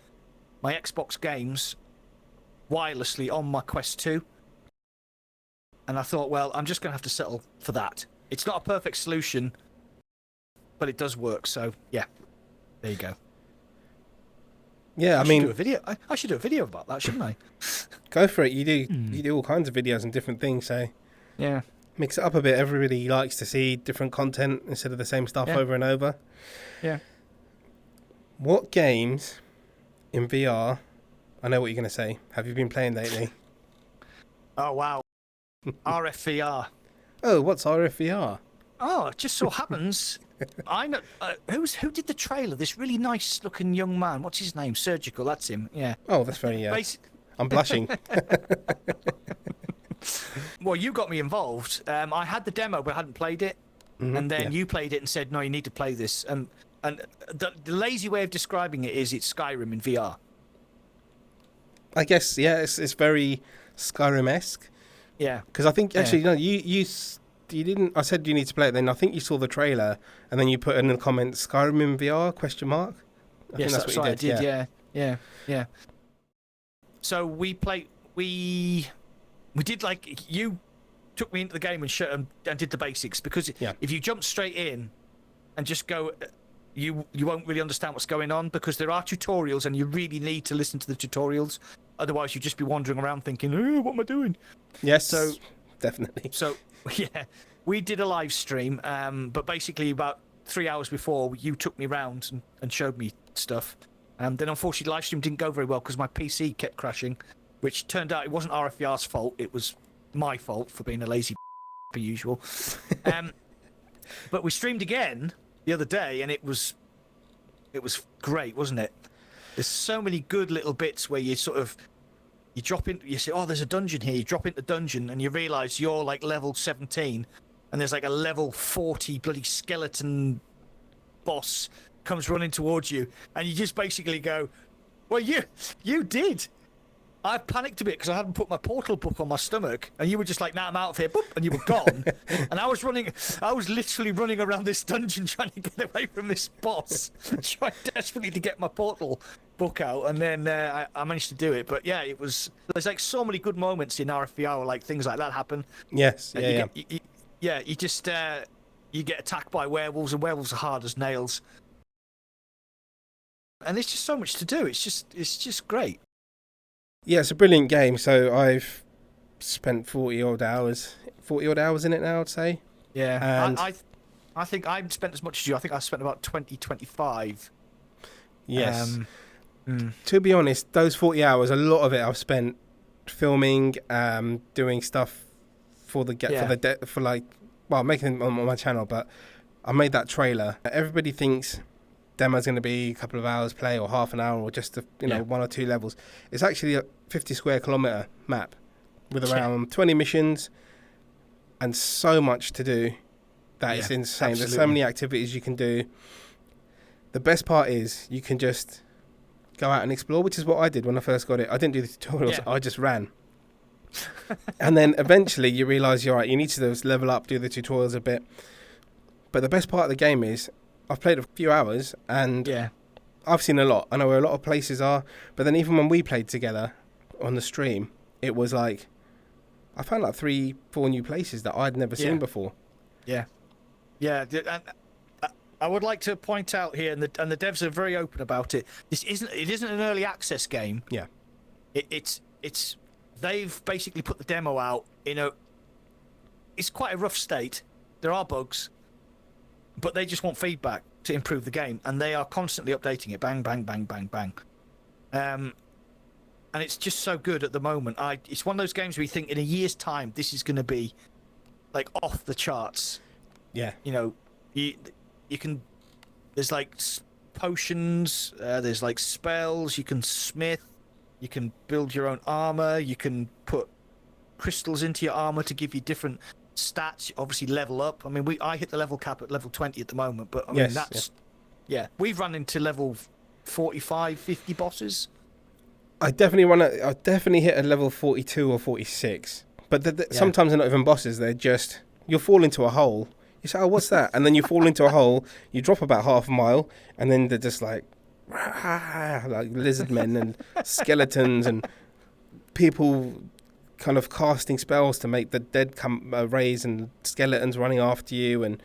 my Xbox games wirelessly on my Quest 2. And I thought, well, I'm just going to have to settle for that. It's not a perfect solution, but it does work. So, yeah, there you go. Yeah, I mean, I should do a video about that, shouldn't I? Go for it. You do all kinds of videos and different things. So, yeah, mix it up a bit. Everybody likes to see different content instead of the same stuff over and over. Yeah. What games in VR? I know what you're going to say. Have you been playing lately? Oh wow. RFVR. Oh, what's RFVR? Oh, it just so happens I know who did the trailer. This really nice looking young man. What's his name? Surgical. That's him. Yeah. Oh, that's very I'm blushing. Well, you got me involved. I had the demo, but I hadn't played it. And then you played it and said, "No, you need to play this." And the lazy way of describing it is it's Skyrim in VR. I guess, it's very Skyrim-esque. Yeah. Because I think actually, no, you didn't. I said you need to play it. Then I think you saw the trailer, and then you put in the comments Skyrim in VR ? I yes, think that's what you did. I did. Yeah. So we played. We did like you took me into the game and did the basics, because if you jump straight in and just go, you won't really understand what's going on, because there are tutorials and you really need to listen to the tutorials. Otherwise, you'd just be wandering around thinking, "Oh, what am I doing?" Yes, so definitely. So we did a live stream, but basically about 3 hours before, you took me round and showed me stuff. And then unfortunately, the live stream didn't go very well because my PC kept crashing, which turned out it wasn't RFVR's fault. It was my fault for being a lazy per usual. But we streamed again the other day, and it was great, wasn't it? There's so many good little bits where you sort of drop in, you say, "Oh, there's a dungeon here." You drop into the dungeon and you realise you're like level 17, and there's like a level 40 bloody skeleton boss comes running towards you, and you just basically go, "Well, you did." I panicked a bit because I hadn't put my portal book on my stomach, and you were just like, "Nah, I'm out of here," boop, and you were gone. And I was literally running around this dungeon trying to get away from this boss, trying desperately to get my portal book out, and then I managed to do it. But yeah, there's like so many good moments in RFVR where like things like that happen. Yes, you just you get attacked by werewolves, and werewolves are hard as nails. And there's just so much to do. It's just great. Yeah, it's a brilliant game. So I've spent 40 odd hours in it now, I'd say. Yeah, and I think I've spent as much as you. I think I spent about 20-25. Yes. To be honest, those 40 hours, a lot of it I've spent filming, doing stuff making them on my channel. But I made that trailer. Everybody thinks demo's going to be a couple of hours play or half an hour or just one or two levels. It's actually a 50 square kilometer map with around 20 missions and so much to do that it's insane. Absolutely. There's so many activities you can do. The best part is you can just go out and explore, which is what I did when I first got it. I didn't do the tutorials. I just ran. And then eventually you realise you're right, you need to level up, do the tutorials a bit. But the best part of the game is I've played a few hours and I've seen a lot. I know where a lot of places are, but then even when we played together on the stream, it was like I found like 3-4 new places that I'd never seen before. Yeah. And I would like to point out here, and the devs are very open about it. It isn't an early access game. Yeah. It's they've basically put the demo out it's quite a rough state. There are bugs, but they just want feedback to improve the game, and they are constantly updating it. Bang, bang, bang, bang, bang. And it's just so good at the moment. It's one of those games where you think in a year's time this is going to be like off the charts. Yeah. You know, you can. There's like potions. There's like spells. You can smith. You can build your own armor. You can put crystals into your armor to give you different stats. Obviously, level up. I mean, I hit the level cap at level 20 at the moment, but I mean we've run into level 45, 50 bosses. I definitely hit a level 42 or 46. But sometimes they're not even bosses. They're just, you'll fall into a hole. You say, oh, what's that? And then you fall into a hole. You drop about half a mile, and then they're just like lizard men and skeletons and people kind of casting spells to make the dead come raise, and skeletons running after you. And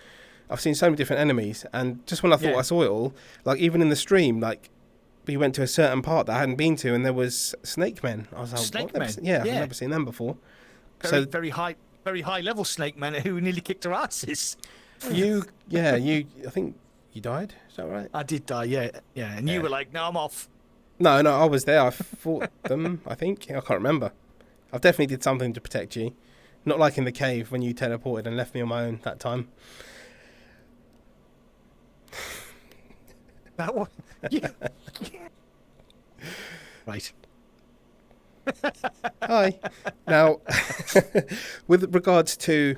I've seen so many different enemies. And just when I thought I saw it all, like even in the stream, like we went to a certain part that I hadn't been to, and there was snake men. I was like, snake men? I've never seen them before. Very high level snake men who nearly kicked our asses. I think you died. Is that right? I did die. Yeah. And you were like, "No, I'm off." No, I was there. I fought them. I think I can't remember. I've definitely did something to protect you. Not like in the cave when you teleported and left me on my own that time. That one. Yeah. Right. Hi. Now, with regards to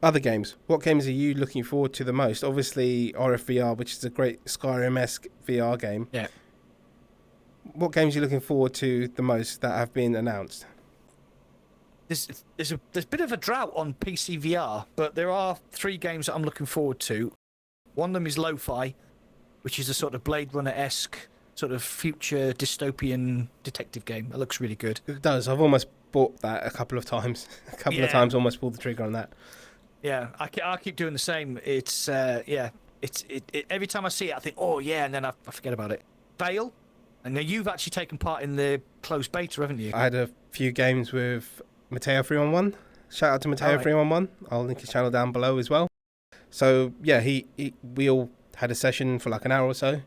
other games, what games are you looking forward to the most? Obviously, RFVR, which is a great Skyrim-esque VR game. Yeah. What games are you looking forward to the most that have been announced? There's a bit of a drought on PSVR, but there are 3 games that I'm looking forward to. One of them is Lo-Fi, which is a sort of Blade Runner-esque sort of future dystopian detective game. It looks really good. It does. I've almost bought that a couple of times. Almost pulled the trigger on that. Yeah, I keep doing the same. It's every time I see it, I think, oh yeah, and then I forget about it. Bale, and now you've actually taken part in the closed beta, haven't you? I had a few games with Mateo311. Shout out to Mateo311. I'll link his channel down below as well. So yeah, we all had a session for like an hour or so.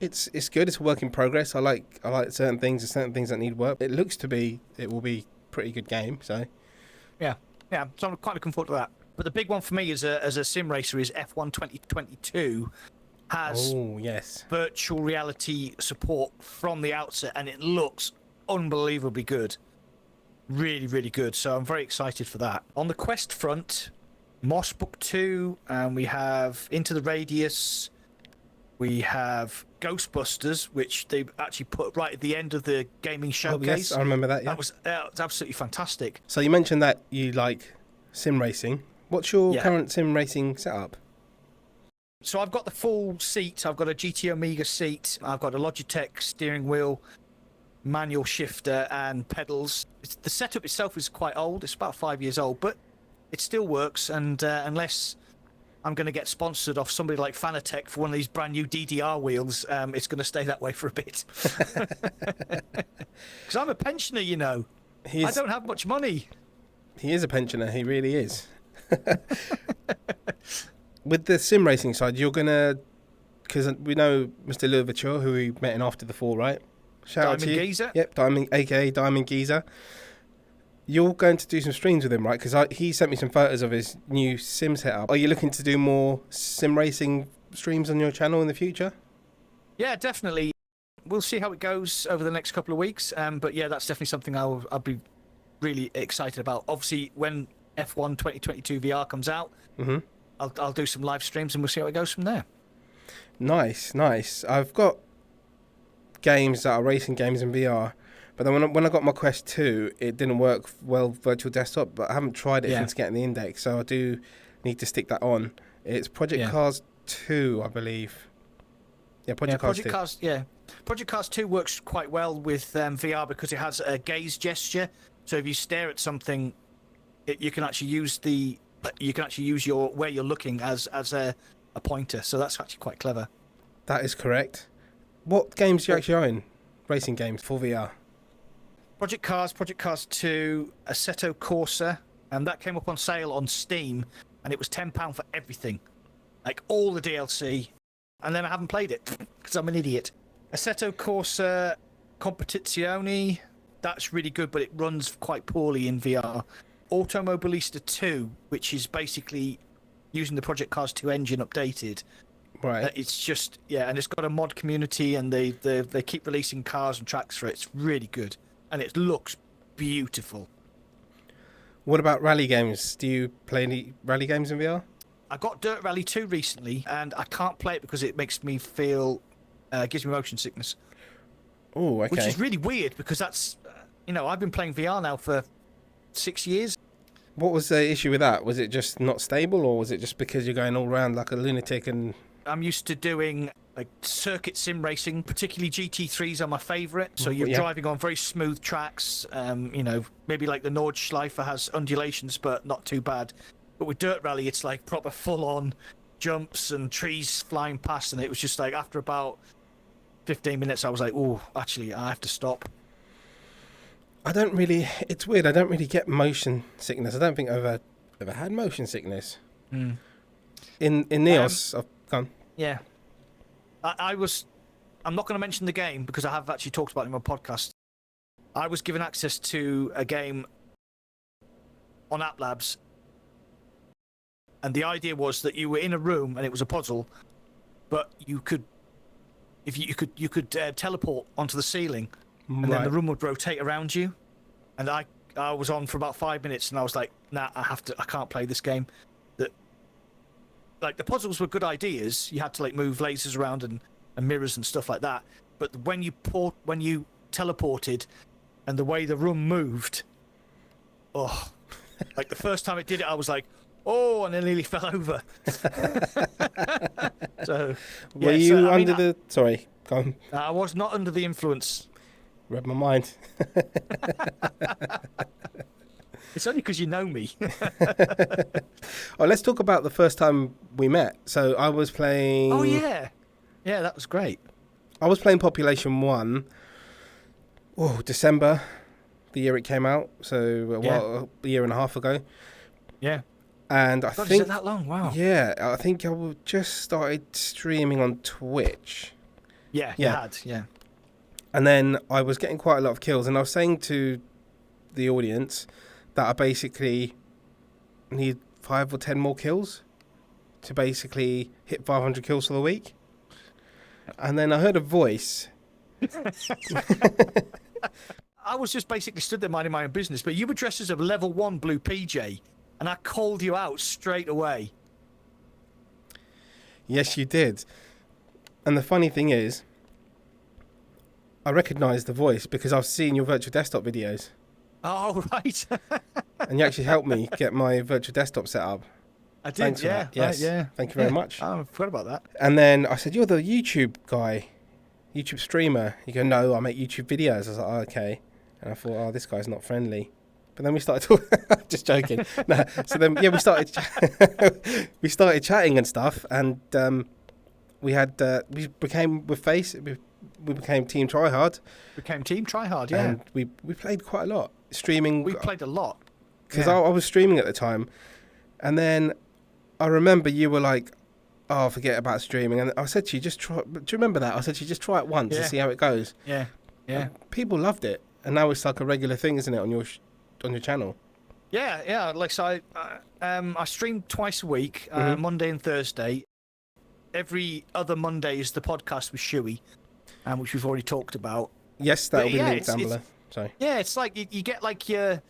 It's good. It's a work in progress. I like certain things. There's certain things that need work. It will be a pretty good game. So yeah. So I'm quite looking forward to that. But the big one for me as a sim racer is F1 2022 has virtual reality support from the outset, and it looks unbelievably good. Really, really good. So I'm very excited for that. On the Quest front, Moss Book 2, and we have Into the Radius. We have Ghostbusters, which they actually put right at the end of the gaming showcase. Oh, yes, I remember that, yeah. That was absolutely fantastic. So you mentioned that you like sim racing. What's your current sim racing setup? So I've got the full seat. I've got a GT Omega seat. I've got a Logitech steering wheel, manual shifter, and pedals. The setup itself is quite old. It's about 5 years old, but it still works. And unless I'm going to get sponsored off somebody like Fanatec for one of these brand new DDR wheels, it's going to stay that way for a bit. Because I'm a pensioner, you know. I don't have much money. He is a pensioner. He really is. With the sim racing side, you're going to... Because we know Mr. Louverture, who we met in After the Fall, right? Shout out to you. Geezer? Yep, a.k.a. Diamond Geezer. You're going to do some streams with him, right? Because he sent me some photos of his new sim setup. Are you looking to do more sim racing streams on your channel in the future? Yeah, definitely. We'll see how it goes over the next couple of weeks. But yeah, that's definitely something I'll be really excited about. Obviously, when F1 2022 VR comes out, I'll do some live streams and we'll see how it goes from there. Nice. I've got games that are racing games in VR. But then when I got my Quest 2, it didn't work well virtual desktop, but I haven't tried it since getting the index, so I do need to stick that on. It's Project Cars 2, I believe. Yeah, Project Cars 2. Project Cars 2 works quite well with VR because it has a gaze gesture. So if you stare at something, you can actually use your where you're looking as a pointer. So that's actually quite clever. That is correct. What games do you actually own? Racing games for VR? Project Cars 2, Assetto Corsa, and that came up on sale on Steam, and it was £10 for everything, like all the DLC, and then I haven't played it because I'm an idiot. Assetto Corsa Competizione, that's really good, but it runs quite poorly in VR. Automobilista 2, which is basically using the Project Cars 2 engine updated. Right. It's just, yeah, and it's got a mod community, and they keep releasing cars and tracks for it. It's really good, and it looks beautiful. What about rally games? Do you play any rally games in VR? I got Dirt Rally 2 recently, and I can't play it because it makes me feel, gives me motion sickness. Oh, okay. Which is really weird because that's, I've been playing VR now for 6 years. What was the issue with that? Was it just not stable, or was it just because you're going all around like a lunatic? And I'm used to doing like circuit sim racing, particularly GT3s are my favourite. So you're driving on very smooth tracks. Maybe like the Nordschleife has undulations, but not too bad. But with Dirt Rally, it's like proper full-on jumps and trees flying past, and it was just like after about 15 minutes, I was like, oh, actually, I have to stop. It's weird, I don't really get motion sickness. I don't think I've ever had motion sickness. Mm. In Neos, I've gone. Yeah. I'm not going to mention the game because I have actually talked about it in my podcast. I was given access to a game on App Labs, and the idea was that you were in a room and it was a puzzle, but you could teleport onto the ceiling, and then the room would rotate around you. And I was on for about 5 minutes, and I was like, nah, I can't play this game. Like the puzzles were good ideas. You had to like move lasers around and mirrors and stuff like that. But when you teleported, and the way the room moved, like the first time it did it, I was like, oh, and I nearly fell over. So, were you under the? Sorry, go on. I was not under the influence. Read my mind. It's only because you know me. Oh, let's talk about the first time we met. So I was playing. Oh yeah, that was great. I was playing Population 1. Oh, December, the year it came out. So a year and a half ago. Yeah. And I think think is it that long? Wow. Yeah, I think I just started streaming on Twitch. Yeah, you had. Yeah. And then I was getting quite a lot of kills, and I was saying to the audience that I basically need 5 or 10 more kills to basically hit 500 kills for the week. And then I heard a voice. I was just basically stood there minding my own business, but you were dressed as a level 1 blue PJ, and I called you out straight away. Yes, you did. And the funny thing is, I recognised the voice because I've seen your virtual desktop videos. Oh, right. And you actually helped me get my virtual desktop set up. I did, Thanks for that. Yes. Yeah. Thank you very much. Oh, I forgot about that. And then I said, you're the YouTube guy, YouTube streamer. You go, no, I make YouTube videos. I was like, oh, okay. And I thought, oh, this guy's not friendly. But then we started talking. Just joking. No. So then, we started chatting and stuff, and we became with Face. We became Team Tryhard. Yeah. And we played quite a lot. Streaming. We played a lot. Because I was streaming at the time. And then I remember you were like, oh, forget about streaming. And I said to you, just try. Do you remember that? I said to you, just try it once and see how it goes. Yeah. And people loved it. And now it's like a regular thing, isn't it, on your channel? Yeah. Like, so I stream twice a week, Monday and Thursday. Every other Monday is the podcast with Shuey, which we've already talked about. Yes, that'll be linked down below. Sorry. Yeah, it's like you get like your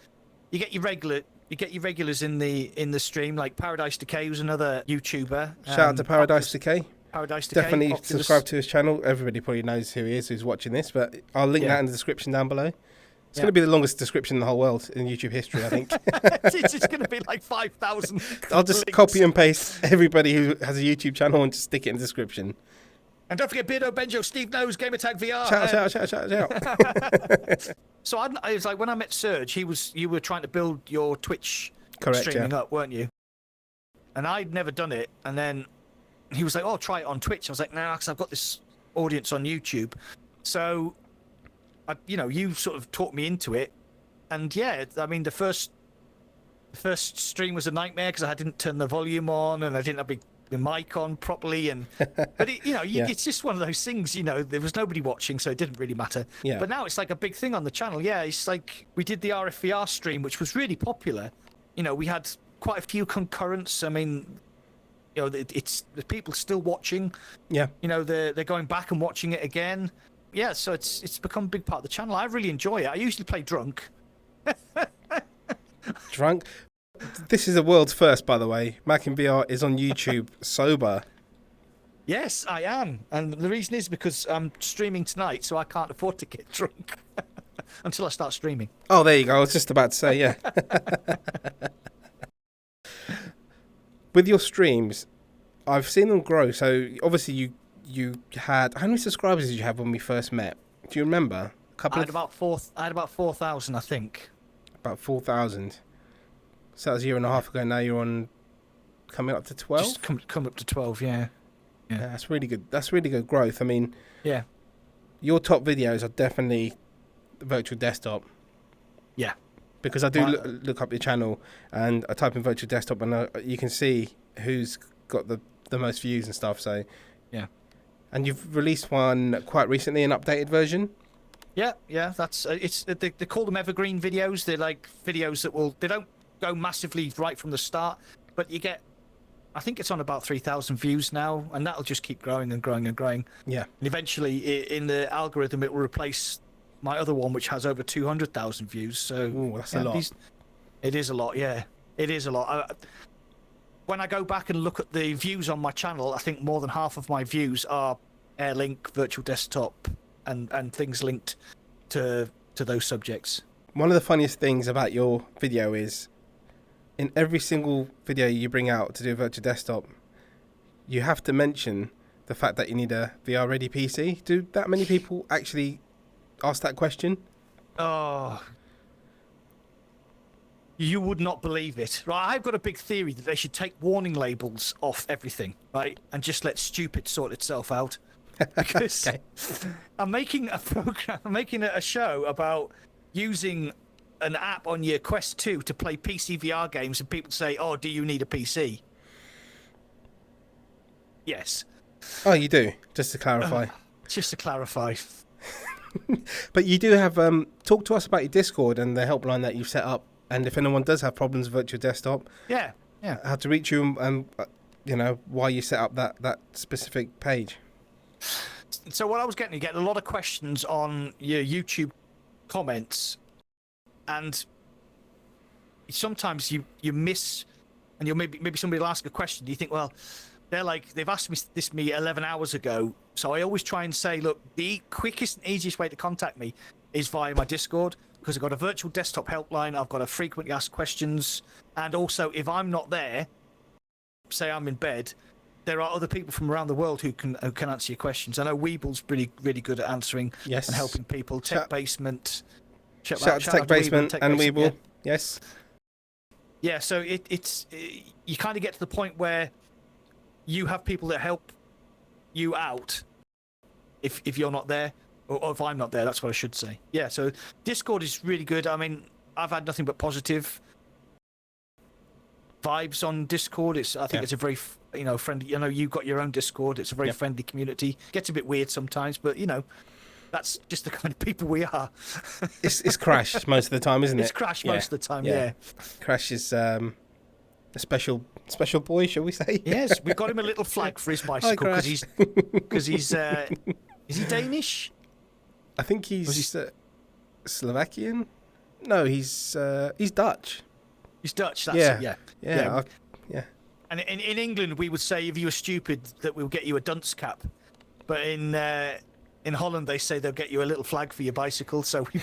regulars in the stream, like Paradise Decay, who's another YouTuber. Shout out to Paradise Decay. Paradise Decay. Definitely subscribe to his channel. Everybody probably knows who he is who's watching this, but I'll link that in the description down below. It's going to be the longest description in the whole world in YouTube history, I think. It's just going to be like 5,000. I'll just copy and paste everybody who has a YouTube channel and just stick it in the description. And don't forget Beardo, Benjo, Steve Knows, Gamertag VR. Shout. So I was like, when I met Serge, you were trying to build your Twitch streaming up, weren't you? And I'd never done it. And then he was like, oh, try it on Twitch. I was like, nah, because I've got this audience on YouTube. So you sort of talked me into it, and yeah, I mean the first stream was a nightmare because I didn't turn the volume on and I didn't have the mic on properly, and but it's just one of those things. There was nobody watching, so it didn't really matter. Yeah. But now it's like a big thing on the channel. Yeah, it's like we did the RFVR stream, which was really popular. We had quite a few concurrents. I mean, it's the people still watching. Yeah. They're going back and watching it again. Yeah, so it's become a big part of the channel. I really enjoy it. I usually play drunk. Drunk? This is the world's first, by the way. Mac and VR is on YouTube sober. Yes, I am. And the reason is because I'm streaming tonight, so I can't afford to get drunk until I start streaming. Oh, there you go. I was just about to say, yeah. With your streams, I've seen them grow. So obviously you had, how many subscribers did you have when we first met? Do you remember? I had about 4,000, I think. About 4,000. So that was a year and a half ago. Now you're on coming up to 12? Just come up to 12, yeah. Yeah, that's really good. That's really good growth. I mean, yeah, your top videos are definitely the virtual desktop. Yeah. Because I do look up your channel and I type in virtual desktop and you can see who's got the most views and stuff. So yeah. And you've released one quite recently, an updated version. Yeah. That's they call them evergreen videos. They're like videos that they don't go massively right from the start, but you get, I think it's on about 3,000 views now, and that'll just keep growing and growing and growing. Yeah. And eventually, in the algorithm, it will replace my other one, which has over 200,000 views. So that's a lot. It is a lot. Yeah, it is a lot. When I go back and look at the views on my channel, I think more than half of my views are Airlink, virtual desktop, and things linked to those subjects. One of the funniest things about your video is, in every single video you bring out to do a virtual desktop, you have to mention the fact that you need a VR-ready PC. Do that many people actually ask that question? Oh, you would not believe it. Right, I've got a big theory that they should take warning labels off everything, right, and just let stupid sort itself out. Because I'm making a program, I'm making a show about using an app on your Quest 2 to play PSVR games, and people say, "Oh, do you need a PC?" Yes. Oh, you do. Just to clarify. Just to clarify. But you do have talk to us about your Discord and the helpline that you've set up, and if anyone does have problems with virtual desktop, yeah, how to reach you and why you set up that specific page. So what I was getting, you get a lot of questions on your YouTube comments, and sometimes you miss, and you'll maybe somebody will ask a question. You think, well, they've asked me 11 hours ago. So I always try and say, look, the quickest and easiest way to contact me is via my Discord, because I've got a virtual desktop helpline. I've got a frequently asked questions, and also if I'm not there, say I'm in bed, there are other people from around the world who can answer your questions. I know Weeble's really good at answering and helping people. Tech Basement. Shout out to Tech Basement and Weeble. Yeah. Yes. Yeah, so it's you kind of get to the point where you have people that help you out if you're not there, or if I'm not there, that's what I should say. Yeah, so Discord is really good. I mean, I've had nothing but positive vibes on Discord. I think it's a very friendly. I know you've got your own Discord. It's a very friendly community. Gets a bit weird sometimes, but that's just the kind of people we are. It's Crash most of the time, isn't it? It's Crash most of the time. Yeah. Crash is a special boy, shall we say? Yes, we've got him a little flag for his bicycle because he's is he Danish? I think he's Slovakian. No, he's Dutch. He's Dutch. That's it. Yeah. And in England, we would say if you were stupid, that we'll get you a dunce cap. But in Holland, they say they'll get you a little flag for your bicycle. So we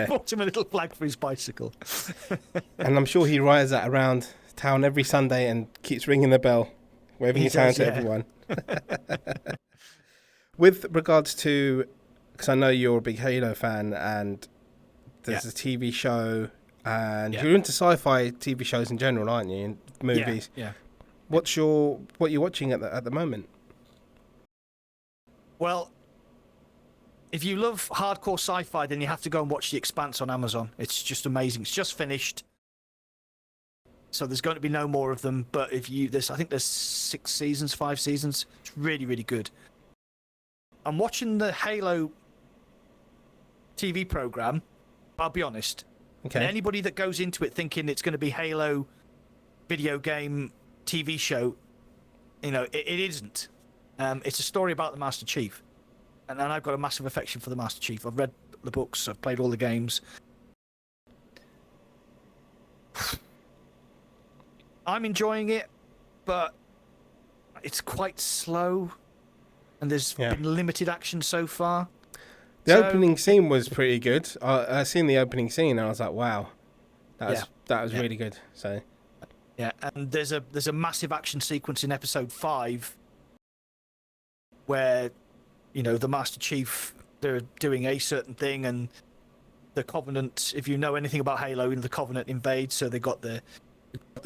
bought him a little flag for his bicycle. And I'm sure he rides that around town every Sunday and keeps ringing the bell, waving his hand to everyone. With regards to, because I know you're a big Halo fan, and there's a TV show, and you're into sci-fi TV shows in general, aren't you? And movies. Yeah. What you're watching at the moment? Well, if you love hardcore sci-fi, then you have to go and watch The Expanse on Amazon. It's just amazing. It's just finished, so there's going to be no more of them. But if you, I think there's 6 seasons, 5 seasons. It's really, really good. I'm watching the Halo TV program. I'll be honest. Okay. And anybody that goes into it thinking it's going to be Halo video game TV show, you know, it isn't. It's a story about the Master Chief. And I've got a massive affection for the Master Chief. I've read the books, I've played all the games. I'm enjoying it, but it's quite slow, and there's been limited action so far. The opening scene was pretty good. I seen the opening scene, and I was like, wow, that was really good. So yeah, and there's a massive action sequence in episode 5 where, you know, the Master Chief, they're doing a certain thing, and the Covenant, if you know anything about Halo, the Covenant invades, so they got the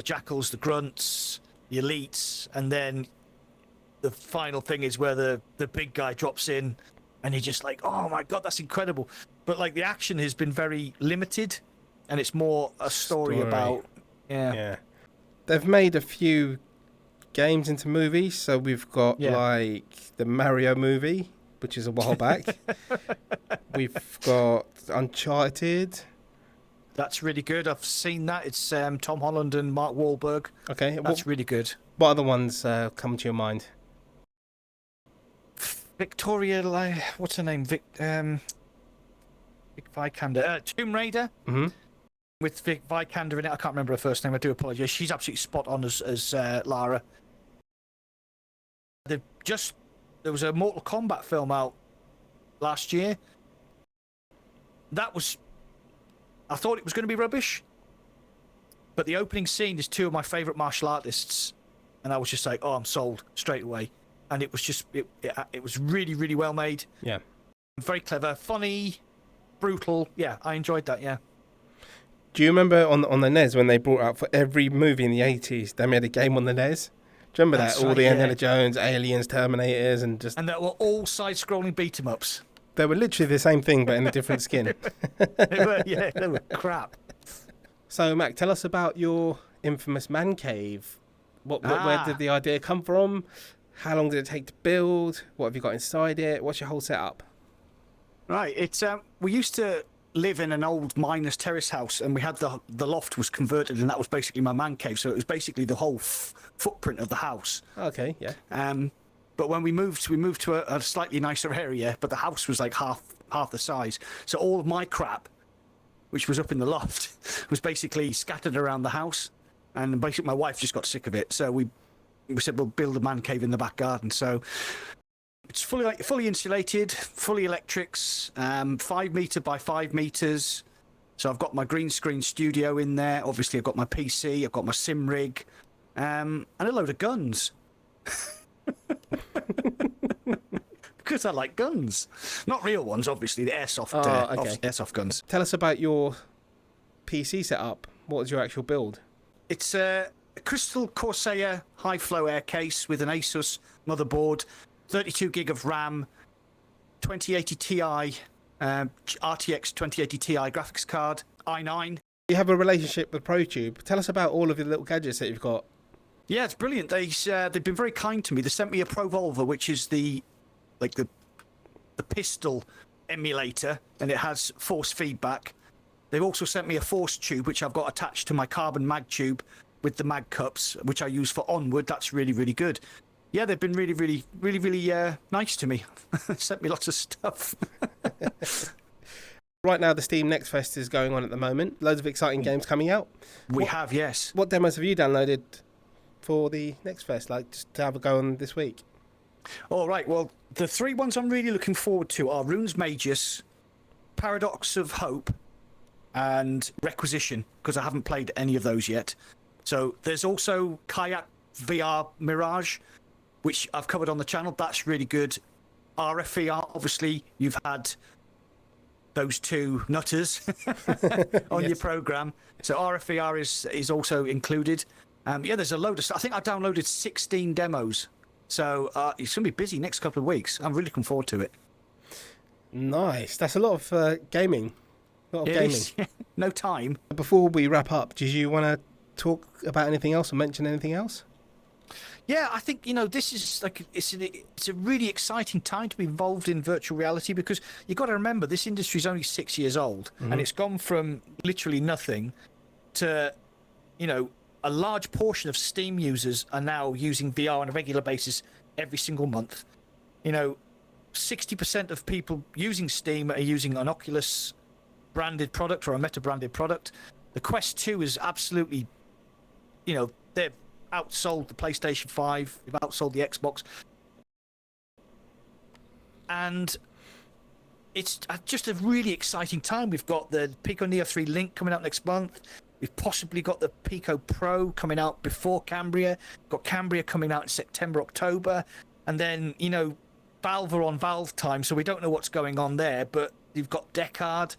Jackals, the Grunts, the Elites, and then the final thing is where the big guy drops in, and you're just like, oh my god, that's incredible. But like the action has been very limited, and it's more a story. About They've made a few games into movies, so we've got like the Mario movie, which is a while back. We've got Uncharted. That's really good. I've seen that. It's Tom Holland and Mark Wahlberg. Okay, that's really good. What other ones come to your mind? Victoria, what's her name? Vic Vikander. Tomb Raider. Mm-hmm. With Vic Vikander in it. I can't remember her first name. I do apologise. She's absolutely spot on as Lara. There was a Mortal Kombat film out last year. I thought it was going to be rubbish, but the opening scene is 2 of my favourite martial artists, and I was just like, oh, I'm sold straight away. And it was just, it was really, really well made. Yeah. Very clever, funny, brutal. Yeah, I enjoyed that, yeah. Do you remember on the NES when they brought out for every movie in the 80s, they made a game on the NES? Do you remember that? All the Indiana Jones, Aliens, Terminators, and just... And they were all side-scrolling beat-em-ups. They were literally the same thing, but in a different skin. they were crap. So, Mac, tell us about your infamous man cave. Where did the idea come from? How long did it take to build? What have you got inside it? What's your whole setup? Right, it's we used to live in an old miner's terrace house, and we had the loft was converted, and that was basically my man cave. So it was basically the whole footprint of the house. Okay, yeah. But when we moved to a slightly nicer area, but the house was like half the size. So all of my crap, which was up in the loft, was basically scattered around the house. And basically my wife just got sick of it. So we said, we'll build a man cave in the back garden. So it's fully insulated, fully electrics, 5 meter by 5 meters. So I've got my green screen studio in there. Obviously I've got my PC, I've got my sim rig, and a load of guns. Because I like guns. Not real ones, obviously, the airsoft guns. Tell us about your PC setup. What was your actual build? It's a Crystal Corsair high-flow air case with an Asus motherboard, 32 gig of RAM, 2080 Ti, RTX 2080 Ti graphics card, i9. You have a relationship with Protube. Tell us about all of the little gadgets that you've got. Yeah, it's brilliant. They've been very kind to me. They sent me a Provolver, which is the pistol emulator, and it has force feedback. They've also sent me a force tube, which I've got attached to my carbon mag tube with the mag cups, which I use for Onward. That's really, really good. Yeah, they've been really, really, really, really nice to me. Sent me lots of stuff. Right now, the Steam NextFest is going on at the moment. Loads of exciting games coming out. We have, yes. What demos have you downloaded for the NextFest, like just to have a go on this week? All right, well, the 3 ones I'm really looking forward to are Runes Magus, Paradox of Hope, and Requisition, because I haven't played any of those yet. So there's also Kayak VR Mirage, which I've covered on the channel. That's really good. RFVR, obviously, you've had those 2 nutters on your program. So RFVR is also included. Yeah, there's a load of stuff. I think I downloaded 16 demos. So it's going to be busy next couple of weeks. I'm really looking forward to it. Nice. That's a lot of gaming. A lot of It gaming. is. No time. Before we wrap up, did you want to talk about anything else or mention anything else? Yeah, I think this is like it's a really exciting time to be involved in virtual reality, because you've got to remember this industry is only 6 years old, and it's gone from literally nothing to, a large portion of Steam users are now using VR on a regular basis every single month. 60% of people using Steam are using an Oculus branded product or a Meta branded product. The Quest 2 is absolutely, they've outsold the PlayStation 5, they've outsold the Xbox. And it's just a really exciting time. We've got the Pico Neo 3 Link coming out next month. We've possibly got the Pico Pro coming out before Cambria. Got Cambria coming out in September, October. And then, Valve are on Valve time, so we don't know what's going on there. But you've got Deckard.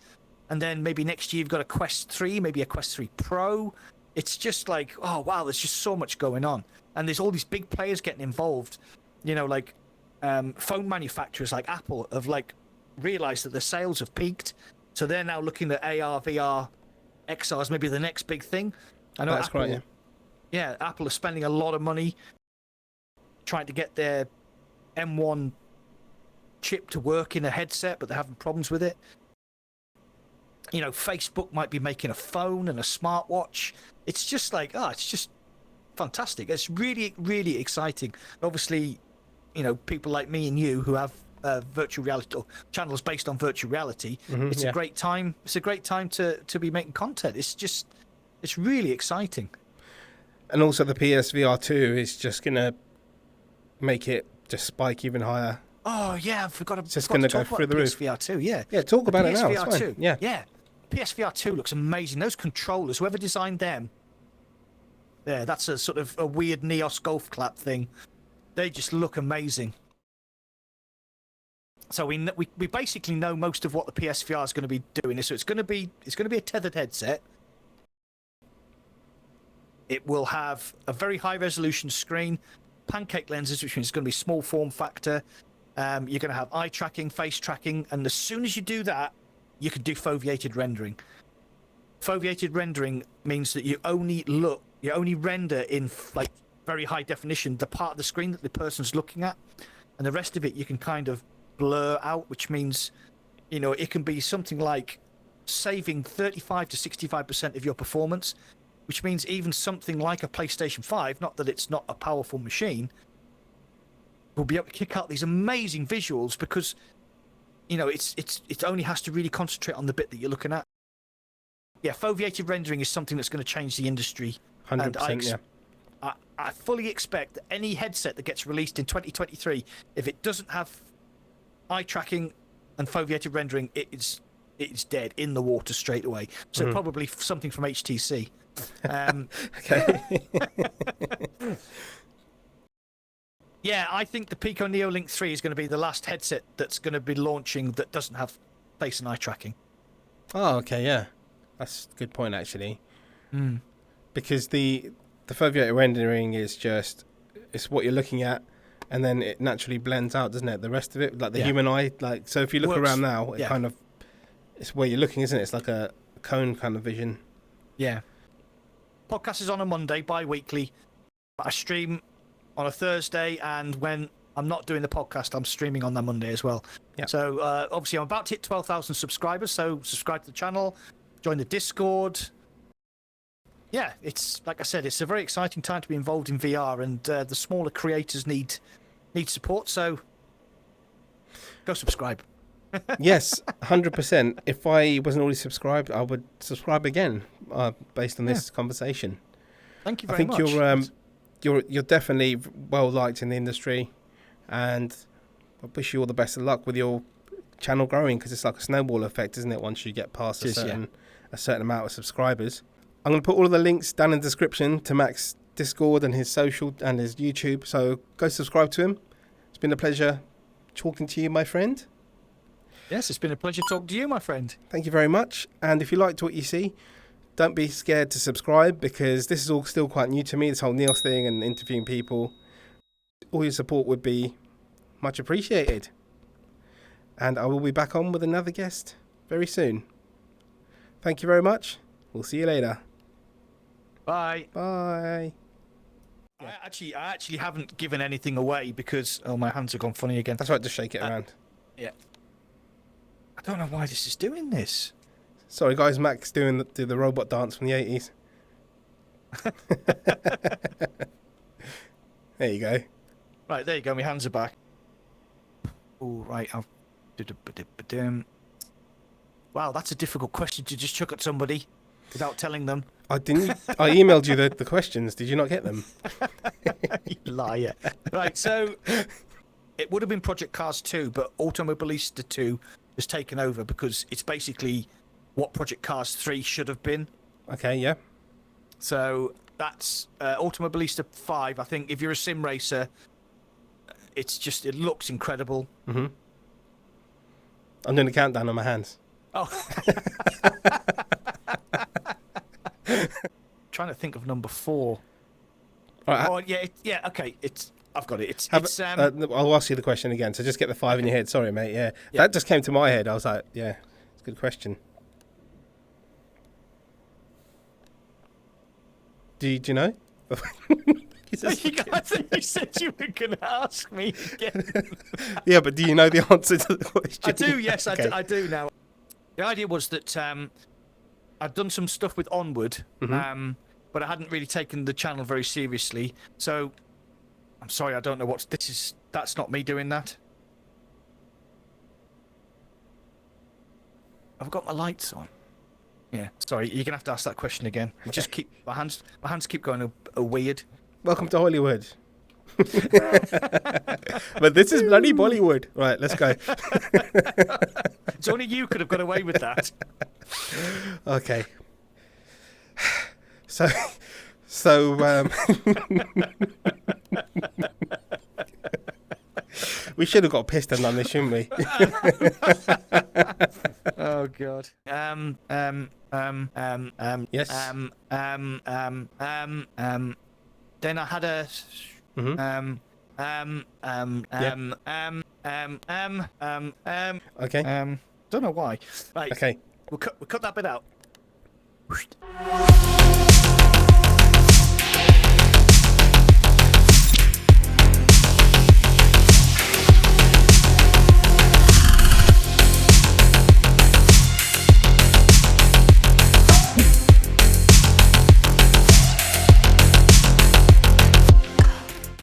And then maybe next year you've got a Quest 3, maybe a Quest 3 Pro. It's just like, oh, wow, there's just so much going on. And there's all these big players getting involved. Phone manufacturers like Apple have, realized that the sales have peaked. So they're now looking at AR, VR, XR as maybe the next big thing. I know That's Apple, right, yeah, Apple is spending a lot of money trying to get their M1 chip to work in a headset, but they're having problems with it. Facebook might be making a phone and a smartwatch. It's just it's just fantastic. It's really, really exciting. Obviously, people like me and you who have virtual reality or channels based on virtual reality, it's a great time. It's a great time to be making content. It's really exciting. And also the PSVR 2 is just going to make it just spike even higher. Oh, yeah, I forgot It's just going to go through the roof. PSVR 2, yeah. Yeah, talk about it now. It's fine. 2, yeah. PSVR 2 looks amazing. Those controllers, whoever designed them, that's a sort of a weird Neos golf clap thing. They just look amazing. So we basically know most of what the PSVR is going to be doing. So it's going to be a tethered headset. It will have a very high resolution screen, pancake lenses, which means it's going to be small form factor. You're going to have eye tracking, face tracking, and as soon as you do that, you can do foveated rendering. Foveated rendering means that you only render in very high definition the part of the screen that the person's looking at, and the rest of it you can kind of blur out, which means it can be something like saving 35 to 65% of your performance, which means even something like a PlayStation 5, not that it's not a powerful machine, will be able to kick out these amazing visuals because it only has to really concentrate on the bit that you're looking at. Yeah, foveated rendering is something that's going to change the industry. 100%, I fully expect that any headset that gets released in 2023, if it doesn't have eye tracking and foveated rendering, it's dead in the water straight away. So probably something from HTC. Okay. Yeah, I think the Pico Neo Link 3 is going to be the last headset that's going to be launching that doesn't have face and eye tracking. Oh, okay, yeah. That's a good point, actually. Because the foveated rendering is just, it's what you're looking at, and then it naturally blends out, doesn't it? The rest of it, like the human eye, so if you look around now, it kind of, it's where you're looking, isn't it? It's like a cone kind of vision. Yeah. Podcast is on a Monday, bi-weekly. I stream on a Thursday, and when I'm not doing the podcast, I'm streaming on that Monday as well. Yeah. So obviously I'm about to hit 12,000 subscribers, so subscribe to the channel, join the Discord. Yeah, it's like I said, it's a very exciting time to be involved in VR, and the smaller creators need support, so go subscribe. Yes, 100%. If I wasn't already subscribed, I would subscribe again based on this conversation. Thank you very much. I think you're definitely well liked in the industry, and I wish you all the best of luck with your channel growing, because it's like a snowball effect, isn't it? Once you get past a certain amount of subscribers. I'm going to put all of the links down in the description to Mac's Discord and his social and his YouTube, so go subscribe to him. It's been a pleasure talking to you, my friend. Yes, it's been a pleasure talking to you, my friend. Thank you very much. And if you liked what you see, don't be scared to subscribe, because this is all still quite new to me, this whole Neos thing and interviewing people. All your support would be much appreciated. And I will be back on with another guest very soon. Thank you very much. We'll see you later. Bye. Bye. I actually haven't given anything away because my hands have gone funny again. That's right, just shake it around. Yeah. I don't know why this is doing this. Sorry guys, Mac's doing the robot dance from the 80s. There you go. Right, there you go. My hands are back. Oh, right. Wow, that's a difficult question to just chuck at somebody without telling them. I emailed you the questions. Did you not get them? You liar. Right, so it would have been Project Cars 2, but Automobilista 2 has taken over because it's basically what Project Cars 3 should have been. Okay, yeah. So that's Automobilista 5. I think if you're a sim racer, it looks incredible. Mm-hmm. I'm doing a countdown on my hands. Oh. Trying to think of number 4. All right, Oh yeah, okay. I've got it. I'll ask you the question again. So just get the 5 in your head. Sorry, mate. Yeah, that just came to my head. I was like, yeah, it's a good question. Do you know? I think you said you were going to ask me again. Yeah, but do you know the answer to the question? I do. Yes, Okay. I do now. The idea was that I'd done some stuff with Onward, but I hadn't really taken the channel very seriously. So I'm sorry, I don't know what this is. That's not me doing that. I've got my lights on. Yeah, sorry, you're gonna have to ask that question again. I just keep my hands keep going a weird. Welcome to Hollywood. But this is bloody Bollywood. Right, let's go. It's only you could have got away with that. Okay. So we should have got pissed and done this, shouldn't we? Oh God. Yes. Then I had a Okay. Don't know why. Right. Okay. We'll cut that bit out.